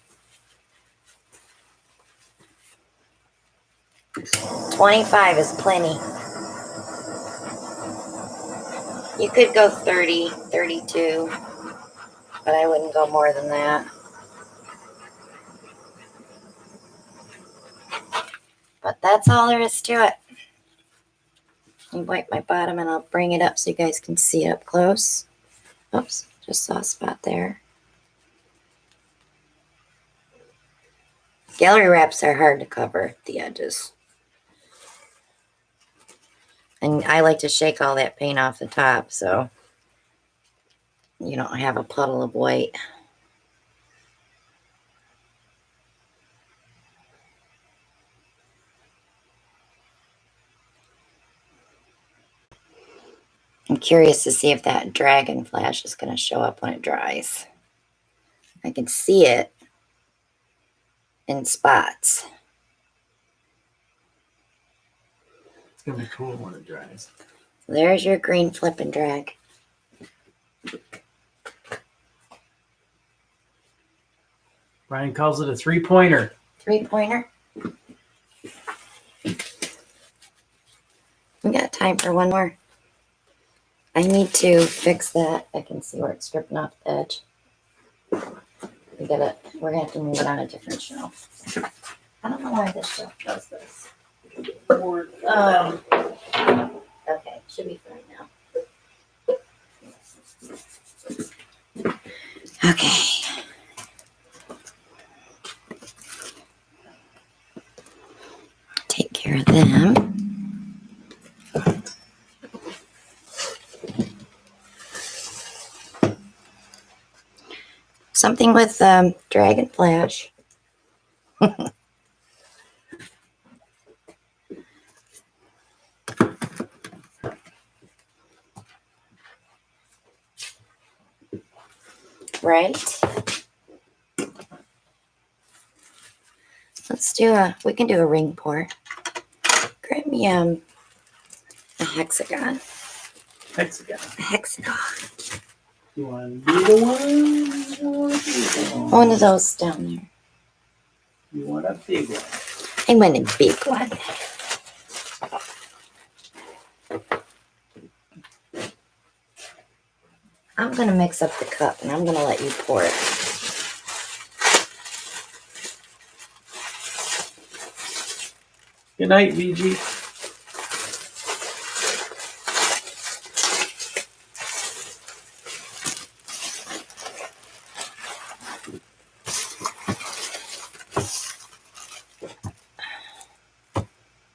[SPEAKER 1] 25 is plenty. You could go 30, 32, but I wouldn't go more than that. But that's all there is to it. I'll wipe my bottom and I'll bring it up so you guys can see it up close. Oops, just saw a spot there. Gallery wraps are hard to cover at the edges. And I like to shake all that paint off the top so you don't have a puddle of white. I'm curious to see if that dragon flash is going to show up when it dries. I can see it in spots.
[SPEAKER 2] It's going to be cool when it dries.
[SPEAKER 1] There's your green flip and drag.
[SPEAKER 2] Brian calls it a three-pointer.
[SPEAKER 1] Three-pointer. We got time for one more. I need to fix that. I can see where it's stripping off the edge. We're gonna have to move it on a different shelf. I don't know why this shelf does this. Okay, should be fine now. Okay. Take care of them. Something with dragon flash. Right. We can do a ring pour. Grab me a hexagon.
[SPEAKER 2] Hexagon.
[SPEAKER 1] A hexagon.
[SPEAKER 2] You want to be the one?
[SPEAKER 1] One of those down there.
[SPEAKER 2] You want a big one?
[SPEAKER 1] I want a big one. I'm going to mix up the cup and I'm going to let you pour it.
[SPEAKER 2] Good night, VG.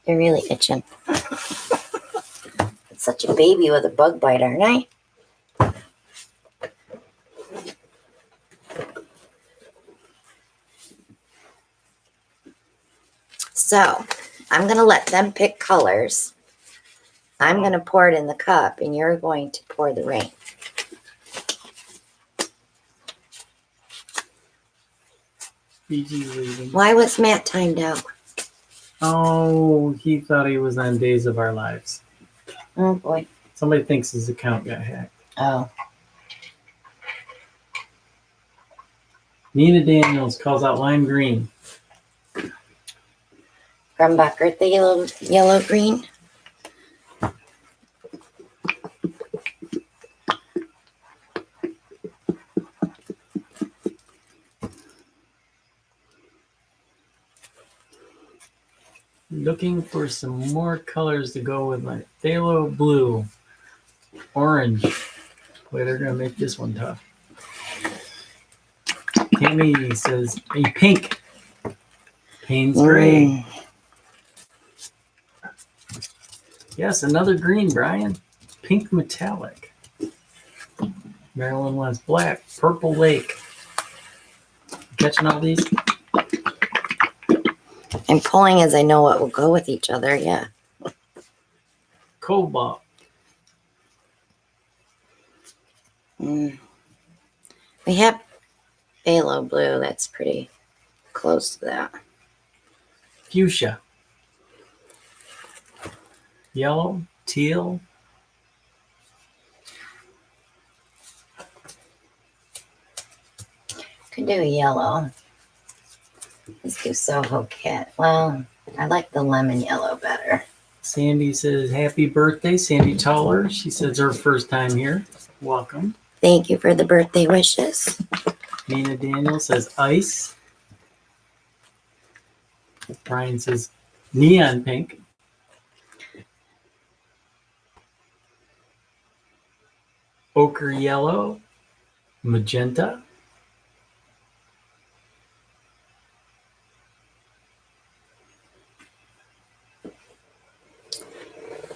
[SPEAKER 1] You're really itching. It's such a baby with a bug bite, aren't I? So, I'm going to let them pick colors. I'm going to pour it in the cup, and you're going to pour the rain.
[SPEAKER 2] VG's leaving.
[SPEAKER 1] Why was Matt timed out?
[SPEAKER 2] Oh, he thought he was on Days of Our Lives.
[SPEAKER 1] Oh boy.
[SPEAKER 2] Somebody thinks his account got hacked.
[SPEAKER 1] Oh.
[SPEAKER 2] Nina Daniels calls out lime green.
[SPEAKER 1] Grumbacher, the yellow green.
[SPEAKER 2] Looking for some more colors to go with my phthalo blue. Orange. Boy, they're going to make this one tough. Tammy says, a pink. Payne's gray. Yes, another green, Brian. Pink metallic. Marilyn wants black. Purple lake. Catching all these?
[SPEAKER 1] I'm pulling as I know what will go with each other. Yeah.
[SPEAKER 2] Cobalt.
[SPEAKER 1] We have phthalo blue. That's pretty close to that.
[SPEAKER 2] Fuchsia. Yellow. Teal.
[SPEAKER 1] Could do yellow. Let's do Soho Cat. Well, I like the lemon yellow better.
[SPEAKER 2] Sandy says, happy birthday. Sandy Toller. She says her first time here. Welcome.
[SPEAKER 1] Thank you for the birthday wishes.
[SPEAKER 2] Nina Daniel says, ice. Brian says, neon pink. Ochre yellow. Magenta.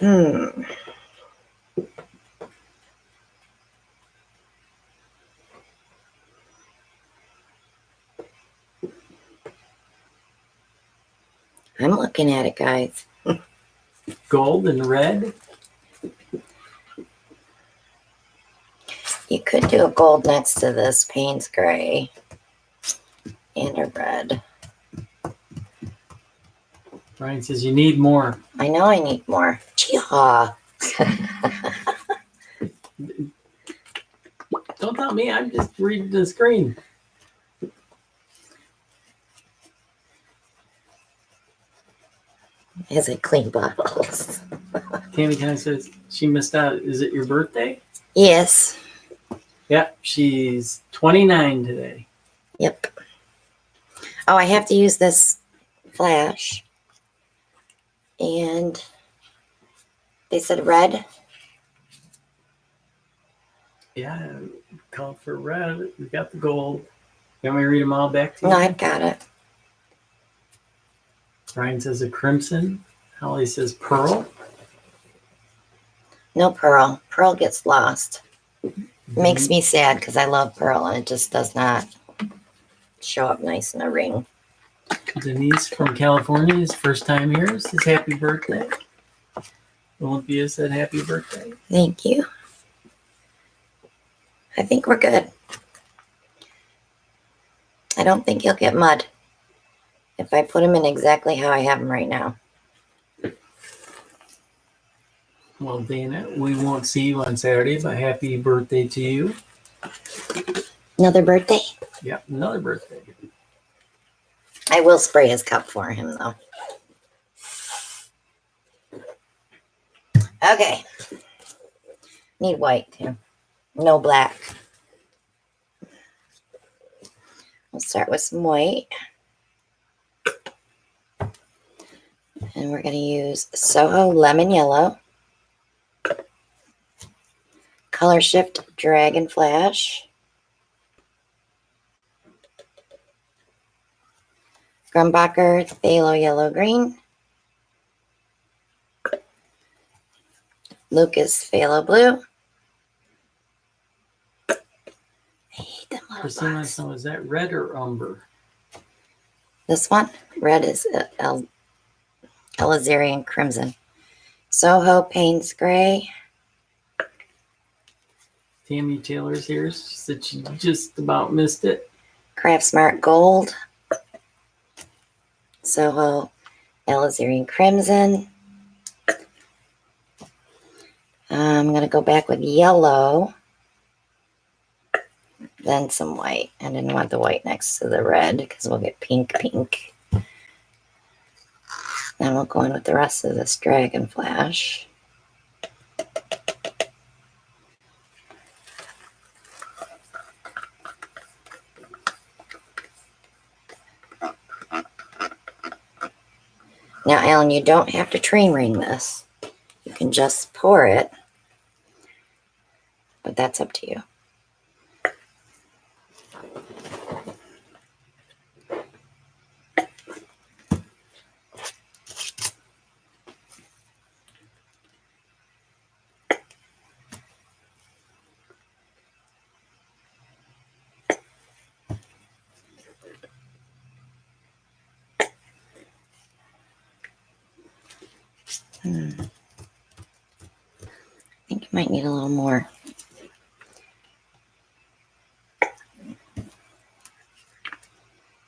[SPEAKER 1] I'm looking at it, guys.
[SPEAKER 2] Gold and red.
[SPEAKER 1] You could do a gold next to this Payne's gray and a red.
[SPEAKER 2] Brian says, you need more.
[SPEAKER 1] I know I need more. Cheehaw.
[SPEAKER 2] Don't tell me. I'm just reading the screen.
[SPEAKER 1] As I clean bottles.
[SPEAKER 2] Tammy kind of says she missed out. Is it your birthday?
[SPEAKER 1] Yes.
[SPEAKER 2] Yep. She's 29 today.
[SPEAKER 1] Yep. Oh, I have to use this flash. And they said red.
[SPEAKER 2] Yeah. Called for red. We got the gold. You want me to read them all back to you?
[SPEAKER 1] No, I've got it.
[SPEAKER 2] Brian says a crimson. Holly says pearl.
[SPEAKER 1] No pearl. Pearl gets lost. It makes me sad because I love pearl and it just does not show up nice in a ring.
[SPEAKER 2] Denise from California is first time here. Says happy birthday. Olympia said happy birthday.
[SPEAKER 1] Thank you. I think we're good. I don't think you'll get mud if I put them in exactly how I have them right now.
[SPEAKER 2] Well, Dana, we won't see you on Saturday, but happy birthday to you.
[SPEAKER 1] Another birthday?
[SPEAKER 2] Yep, another birthday.
[SPEAKER 1] I will spray his cup for him, though. Okay. Need white, too. No black. We'll start with some white. And we're going to use Soho Lemon Yellow. Color Shift Dragon Flash. Grumbacher Phthalo Yellow Green. Lucas Phthalo Blue. I hate them little
[SPEAKER 2] Christina,
[SPEAKER 1] boxes.
[SPEAKER 2] so is that red or umber?
[SPEAKER 1] This one, red is Elizarian Crimson. Soho Payne's Gray.
[SPEAKER 2] Tammy Taylor's here. She said she just about missed it.
[SPEAKER 1] Craft Smart Gold. Soho Elizarian Crimson. I'm going to go back with yellow, then some white. I didn't want the white next to the red because we'll get pink. Then we'll go in with the rest of this Dragon Flash. Now, Alan, you don't have to train ring this. You can just pour it, but that's up to you. I think you might need a little more.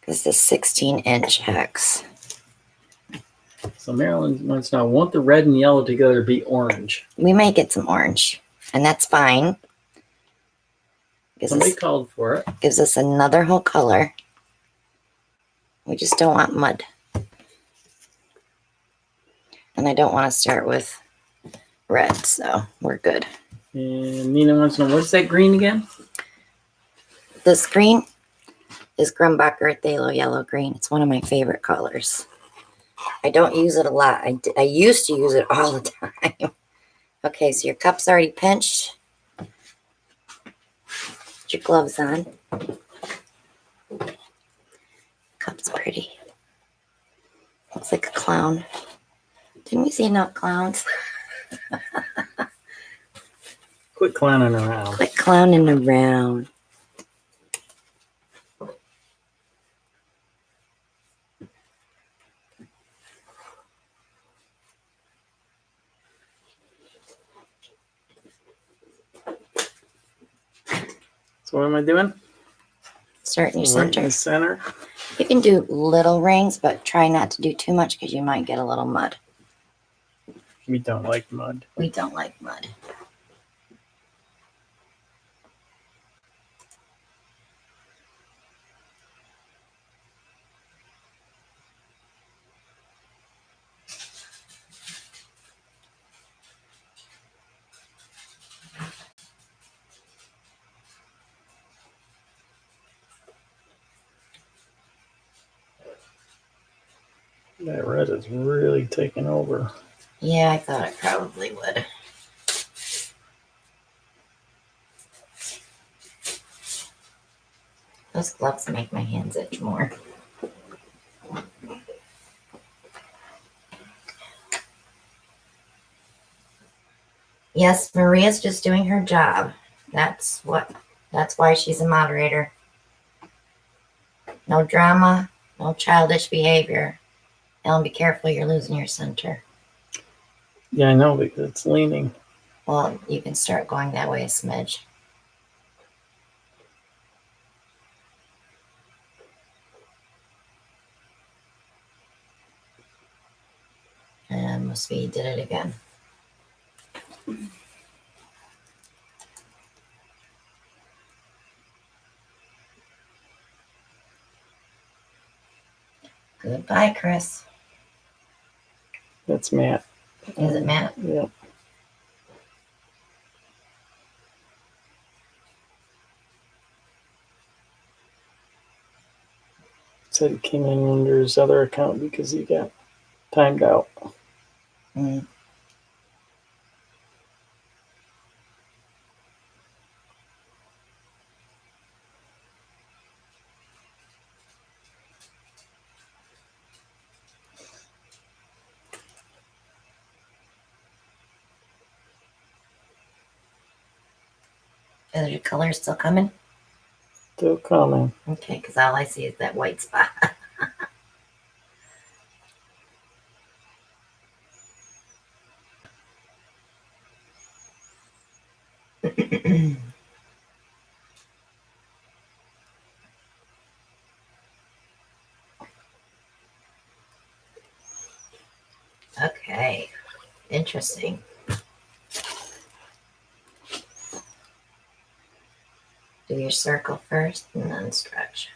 [SPEAKER 1] This is 16-inch hex.
[SPEAKER 2] So Marilyn wants to know, won't the red and yellow together be orange?
[SPEAKER 1] We might get some orange, and that's fine.
[SPEAKER 2] Somebody called for it.
[SPEAKER 1] Gives us another whole color. We just don't want mud. And I don't want to start with red, so we're good.
[SPEAKER 2] And Nina wants to know, what's that green again?
[SPEAKER 1] This green is Grumbacher Phthalo Yellow Green. It's one of my favorite colors. I don't use it a lot. I used to use it all the time. Okay, so your cup's already pinched. Put your gloves on. Cup's pretty. Looks like a clown. Didn't we see enough clowns?
[SPEAKER 2] Quit clowning around.
[SPEAKER 1] Quit clowning around.
[SPEAKER 2] So what am I doing?
[SPEAKER 1] Start in your
[SPEAKER 2] Right
[SPEAKER 1] center.
[SPEAKER 2] in the center.
[SPEAKER 1] You can do little rings, but try not to do too much because you might get a little mud.
[SPEAKER 2] We don't like mud.
[SPEAKER 1] We don't like mud.
[SPEAKER 2] That red is really taking over.
[SPEAKER 1] Yeah, I thought it probably would. Those gloves make my hands itch more. Yes, Maria's just doing her job. That's why she's a moderator. No drama, no childish behavior. Ellen, be careful, you're losing your center.
[SPEAKER 2] Yeah, I know, because it's leaning.
[SPEAKER 1] Well, you can start going that way a smidge. And must be did it again. Goodbye, Chris.
[SPEAKER 2] That's Matt.
[SPEAKER 1] Is it Matt?
[SPEAKER 2] Yeah. Said he came in under his other account because he got timed out.
[SPEAKER 1] Mm. Is your color still coming?
[SPEAKER 2] Still coming.
[SPEAKER 1] Okay, because all I see is that white spot. Okay, interesting. Do your circle first and then stretch.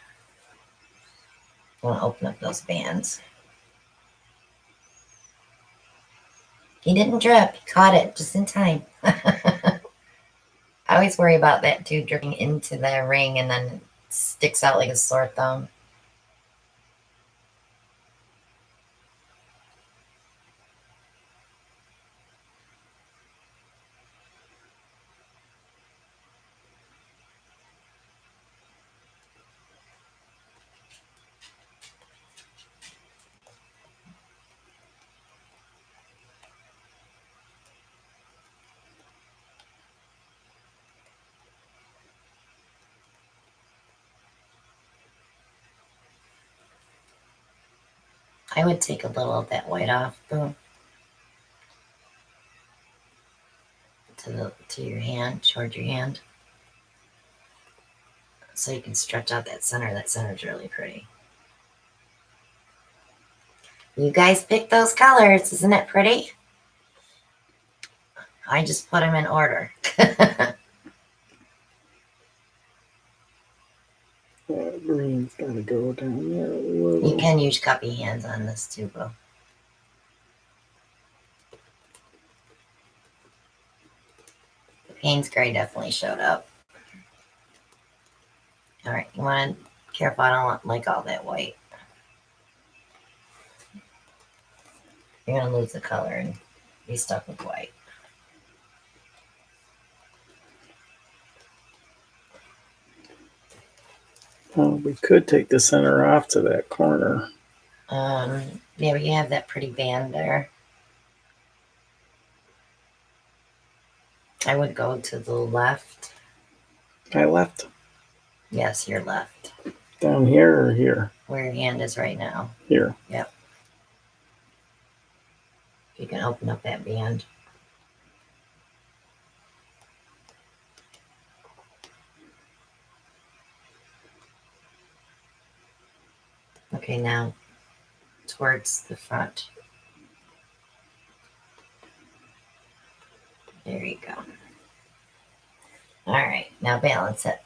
[SPEAKER 1] You want to open up those bands. He didn't drip. He caught it just in time. I always worry about that too, dripping into the ring and then it sticks out like a sore thumb. I would take a little of that white off, boom, to your hand, toward your hand, so you can stretch out that center. That center's really pretty. You guys picked those colors, isn't it pretty? I just put them in order.
[SPEAKER 2] Green's gotta go down there a little.
[SPEAKER 1] You can use cuppy hands on this too, boo. The Payne's gray definitely showed up. All right, you want to be careful. I don't like all that white. You're gonna lose the color and be stuck with white.
[SPEAKER 2] We could take the center off to that corner.
[SPEAKER 1] Yeah, we have that pretty band there. I would go to the left.
[SPEAKER 2] My left?
[SPEAKER 1] Yes, your left.
[SPEAKER 2] Down here or here?
[SPEAKER 1] Where your hand is right now.
[SPEAKER 2] Here.
[SPEAKER 1] Yep. You can open up that band. Okay, now towards the front. There you go. All right, now balance it.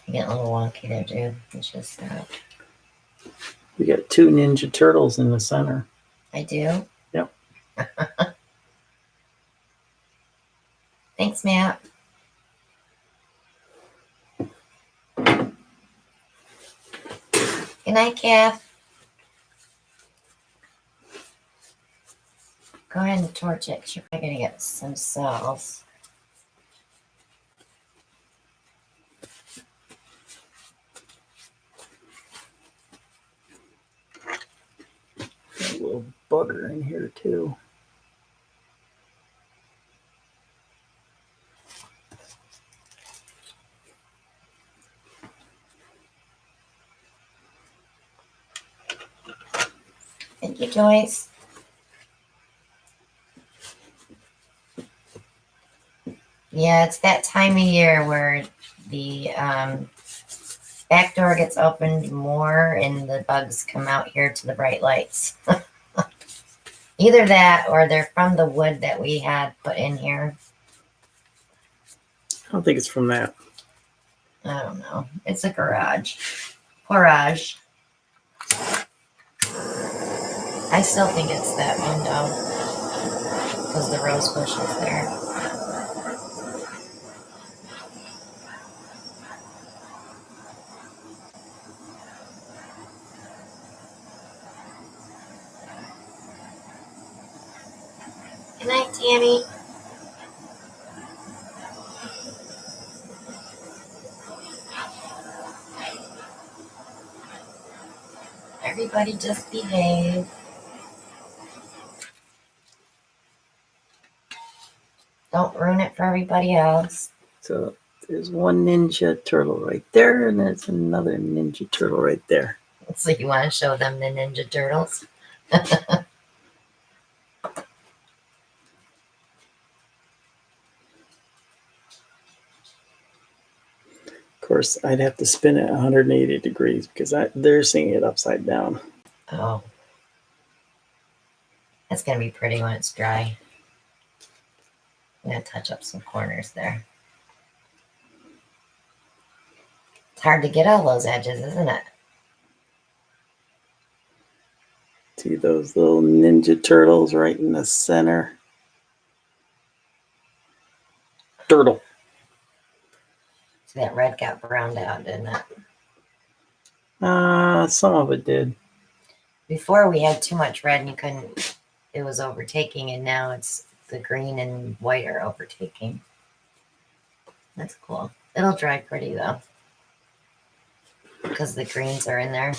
[SPEAKER 1] You get a little wonky there, dude. It's just
[SPEAKER 2] We got two Ninja Turtles in the center.
[SPEAKER 1] I do.
[SPEAKER 2] Yep.
[SPEAKER 1] Thanks, Matt. Good night, Kath. Go ahead and torch it, 'cause you're probably going to get some cells.
[SPEAKER 2] Got a little butter in here too.
[SPEAKER 1] Thank you, Joyce. Yeah, it's that time of year where the back door gets opened more and the bugs come out here to the bright lights. Either that or they're from the wood that we had put in here.
[SPEAKER 2] I don't think it's from that.
[SPEAKER 1] I don't know. It's a garage. Garage. I still think it's that window because the rose bush is there. Good night, Tammy. Everybody just behave. Don't ruin it for everybody else.
[SPEAKER 2] So there's one Ninja Turtle right there, and there's another Ninja Turtle right there.
[SPEAKER 1] So you want to show them the Ninja Turtles?
[SPEAKER 2] Of course, I'd have to spin it 180 degrees because they're seeing it upside down.
[SPEAKER 1] Oh. That's going to be pretty when it's dry. I'm going to touch up some corners there. It's hard to get all those edges, isn't it?
[SPEAKER 2] See those little Ninja Turtles right in the center? Turtle.
[SPEAKER 1] See, that red got browned out, didn't it?
[SPEAKER 2] Some of it did.
[SPEAKER 1] Before we had too much red and you couldn't, it was overtaking, and now it's the green and white are overtaking. That's cool. It'll dry pretty though, because the greens are in there.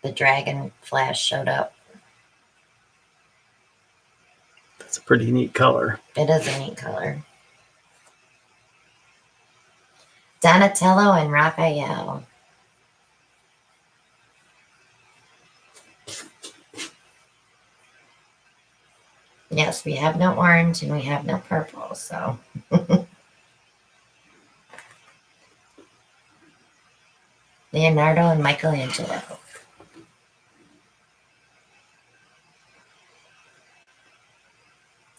[SPEAKER 1] The dragon flash showed up.
[SPEAKER 2] That's a pretty neat color.
[SPEAKER 1] It is a neat color. Donatello and Raphael. Yes, we have no orange and we have no purple, so. Leonardo and Michelangelo.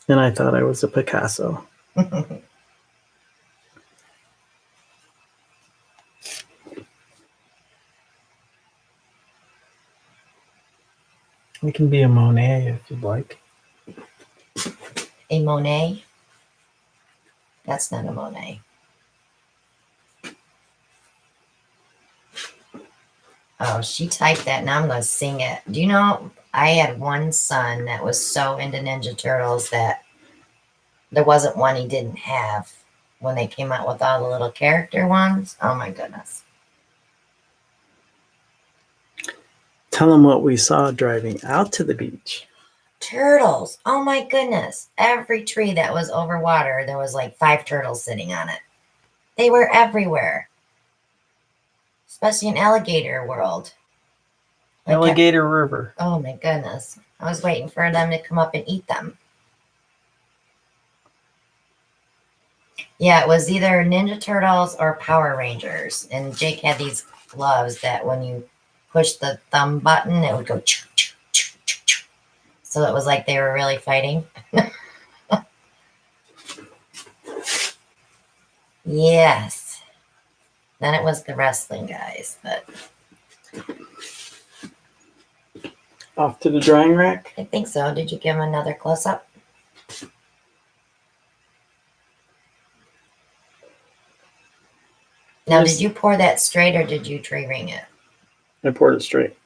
[SPEAKER 2] And I thought I was a Picasso. We can be a Monet if you'd like.
[SPEAKER 1] A Monet? That's not a Monet. Oh, she typed that. Now I'm going to sing it. Do you know, I had one son that was so into Ninja Turtles that there wasn't one he didn't have when they came out with all the little character ones. Oh, my goodness.
[SPEAKER 2] Tell them what we saw driving out to the beach.
[SPEAKER 1] Turtles. Oh, my goodness. Every tree that was over water, there was like 5 turtles sitting on it. They were everywhere. Especially in alligator world.
[SPEAKER 2] Alligator River.
[SPEAKER 1] Oh my goodness. I was waiting for them to come up and eat them. Yeah, it was either Ninja Turtles or Power Rangers. And Jake had these gloves that when you push the thumb button, it would go choo, choo, choo, choo, choo. So it was like they were really fighting. Yes. Then it was the wrestling guys, but
[SPEAKER 2] Off to the drying rack.
[SPEAKER 1] I think so. Did you give him another close-up? Now,
[SPEAKER 2] Yes.
[SPEAKER 1] did you pour that straight or did you tree ring it?
[SPEAKER 2] I poured it straight.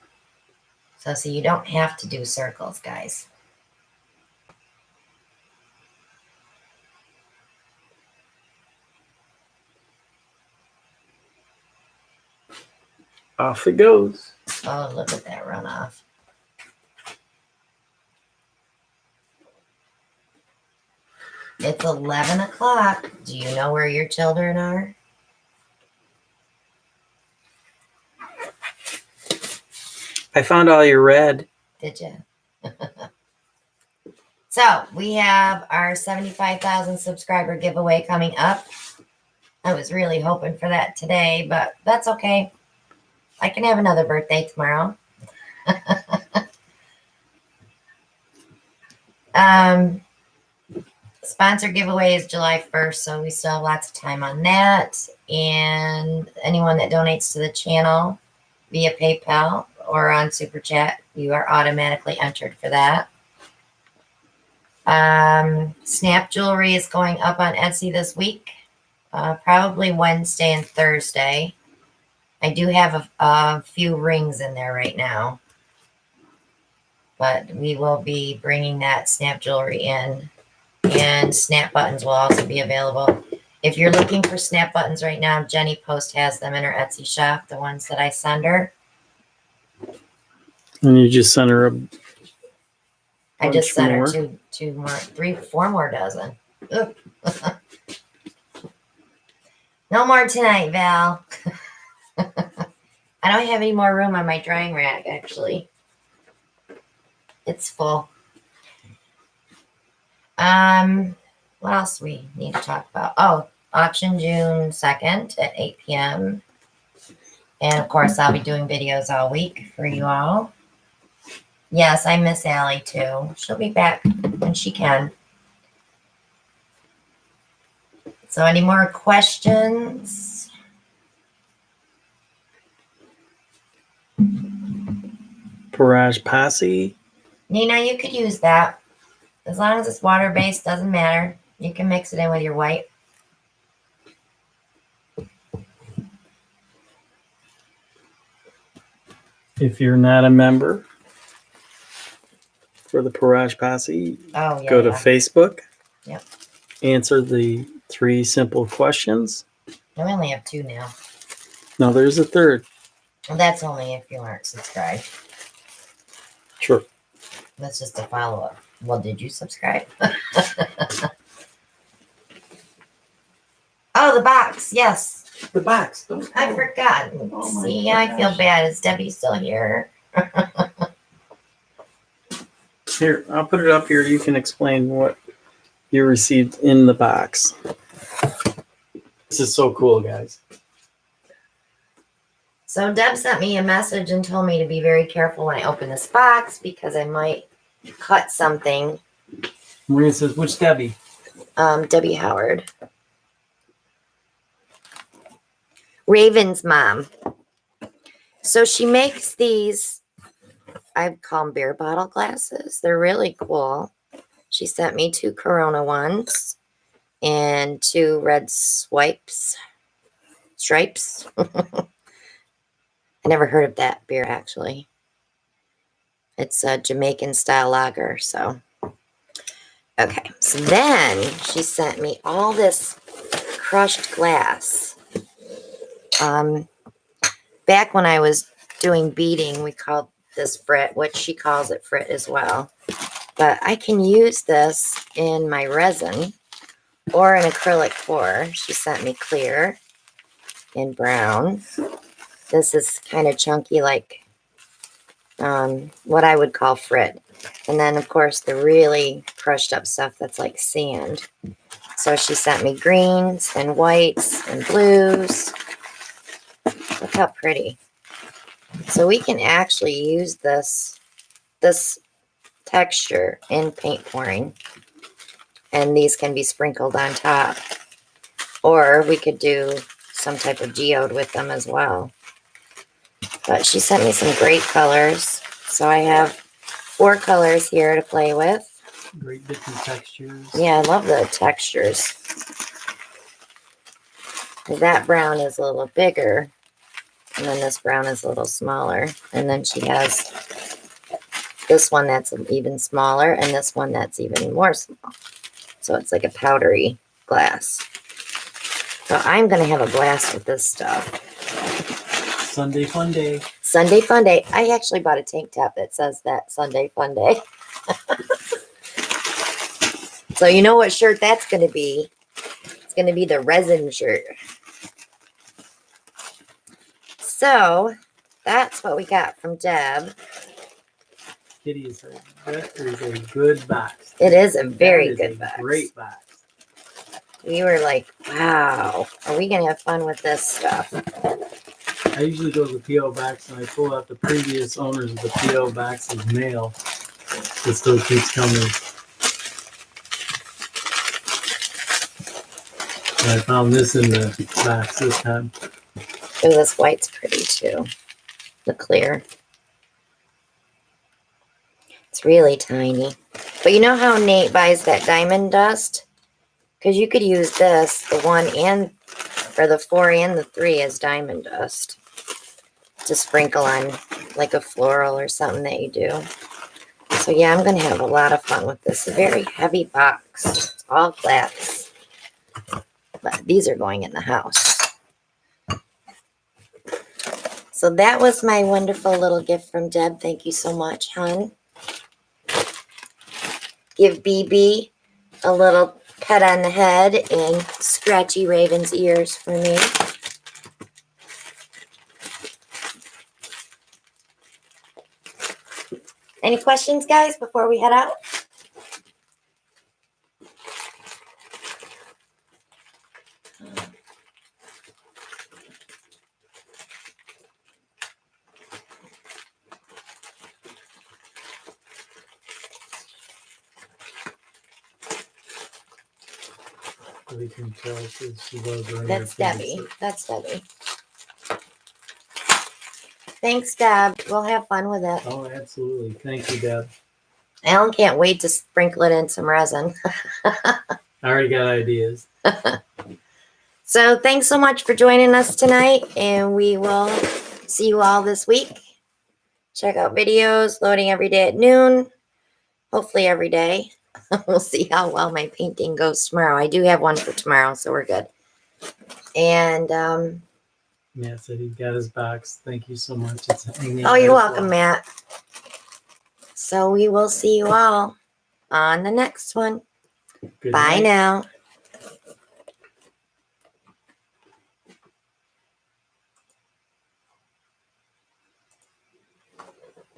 [SPEAKER 1] So see, you don't have to do circles, guys.
[SPEAKER 2] Off it goes.
[SPEAKER 1] Oh, look at that runoff. It's 11 o'clock. Do you know where your children are?
[SPEAKER 2] I found all your red.
[SPEAKER 1] Did you? So we have our 75,000 subscriber giveaway coming up. I was really hoping for that today, but that's okay. I can have another birthday tomorrow. Sponsor giveaway is July 1st, so we still have lots of time on that. And anyone that donates to the channel via PayPal or on Super Chat, you are automatically entered for that. Snap jewelry is going up on Etsy this week, probably Wednesday and Thursday. I do have a few rings in there right now, but we will be bringing that snap jewelry in, and snap buttons will also be available. If you're looking for snap buttons right now, Jenny Post has them in her Etsy shop, the ones that I send her.
[SPEAKER 2] And you just sent her a
[SPEAKER 1] I just
[SPEAKER 2] bunch
[SPEAKER 1] sent her
[SPEAKER 2] more.
[SPEAKER 1] two more, three, four more dozen. Ugh. No more tonight, Val. I don't have any more room on my drying rack, actually. It's full. What else we need to talk about? Oh, auction June 2nd at 8 p.m. And of course, I'll be doing videos all week for you all. Yes, I miss Allie too. She'll be back when she can. So, any more questions?
[SPEAKER 2] Parage Passy.
[SPEAKER 1] Nina, you could use that. As long as it's water-based, doesn't matter. You can mix it in with your white.
[SPEAKER 2] If you're not a member for the Parage Passy,
[SPEAKER 1] Oh, yeah.
[SPEAKER 2] go to Facebook.
[SPEAKER 1] Yep.
[SPEAKER 2] Answer the 3 simple questions.
[SPEAKER 1] I only have 2 now.
[SPEAKER 2] No, there's a third.
[SPEAKER 1] Well, that's only if you aren't subscribed.
[SPEAKER 2] Sure.
[SPEAKER 1] That's just a follow-up. Well, did you subscribe? Oh, the box. Yes.
[SPEAKER 2] The box.
[SPEAKER 1] I forgot.
[SPEAKER 2] Oh my
[SPEAKER 1] See, I feel
[SPEAKER 2] gosh.
[SPEAKER 1] bad. Is Debbie still here?
[SPEAKER 2] Here, I'll put it up here. You can explain what you received in the box. This is so cool, guys.
[SPEAKER 1] So Deb sent me a message and told me to be very careful when I open this box because I might cut something.
[SPEAKER 2] Maria says, which Debbie?
[SPEAKER 1] Debbie Howard. Raven's mom. So she makes these, I call them beer bottle glasses. They're really cool. She sent me 2 Corona ones and 2 red stripes. I never heard of that beer, actually. It's a Jamaican style lager. So, okay. So then she sent me all this crushed glass. Back when I was doing beading, we called this frit, which she calls it frit as well. But I can use this in my resin or an acrylic pour. She sent me clear and brown. This is kind of chunky, like what I would call frit. And then, of course, the really crushed up stuff that's like sand. So she sent me greens and whites and blues. Look how pretty. So we can actually use this texture in paint pouring. And these can be sprinkled on top. Or we could do some type of geode with them as well. But she sent me some great colors. So I have 4 colors here to play with.
[SPEAKER 2] Great different textures.
[SPEAKER 1] Yeah, I love the textures. That brown is a little bigger. And then this brown is a little smaller. And then she has this one that's even smaller and this one that's even more small. So it's like a powdery glass. So I'm going to have a blast with this stuff.
[SPEAKER 2] Sunday fun day.
[SPEAKER 1] Sunday fun day. I actually bought a tank top that says that, Sunday fun day. So you know what shirt that's going to be? It's going to be the resin shirt. So that's what we got from Deb.
[SPEAKER 2] Kitty is that is a good box.
[SPEAKER 1] It is a very
[SPEAKER 2] That is
[SPEAKER 1] good
[SPEAKER 2] a
[SPEAKER 1] box.
[SPEAKER 2] Great box.
[SPEAKER 1] We were like, wow, are we going to have fun with this stuff?
[SPEAKER 2] I usually go to the P.O. box and I pull out the previous owners of the P.O. box's mail. It still keeps coming. And I found this in the box this time.
[SPEAKER 1] Oh, this white's pretty too. The clear. It's really tiny. But you know how Nate buys that diamond dust? Because you could use this, the 1 and, or the 4 and the 3 as diamond dust. To sprinkle on like a floral or something that you do. So yeah, I'm going to have a lot of fun with this. A very heavy box. It's all glass. But these are going in the house. So that was my wonderful little gift from Deb. Thank you so much, hon. Give BB a little pet on the head and scratchy Raven's ears for me. Any questions, guys, before we head out?
[SPEAKER 2] We can tell that she was running
[SPEAKER 1] That's
[SPEAKER 2] her
[SPEAKER 1] Debbie.
[SPEAKER 2] fingers.
[SPEAKER 1] That's Debbie. Thanks, Deb. We'll have fun with it.
[SPEAKER 2] Oh, absolutely. Thank you, Deb.
[SPEAKER 1] Alan can't wait to sprinkle it in some resin.
[SPEAKER 2] I already got ideas.
[SPEAKER 1] So thanks so much for joining us tonight, and we will see you all this week. Check out videos, loading every day at noon, hopefully every day. We'll see how well my painting goes tomorrow. I do have one for tomorrow, so we're good. And
[SPEAKER 2] Matt said he got his box. Thank you so much. It's hanging
[SPEAKER 1] oh, you're
[SPEAKER 2] right as
[SPEAKER 1] welcome,
[SPEAKER 2] well.
[SPEAKER 1] Matt. So we will see you all on the next one.
[SPEAKER 2] Good
[SPEAKER 1] Bye
[SPEAKER 2] night.
[SPEAKER 1] now.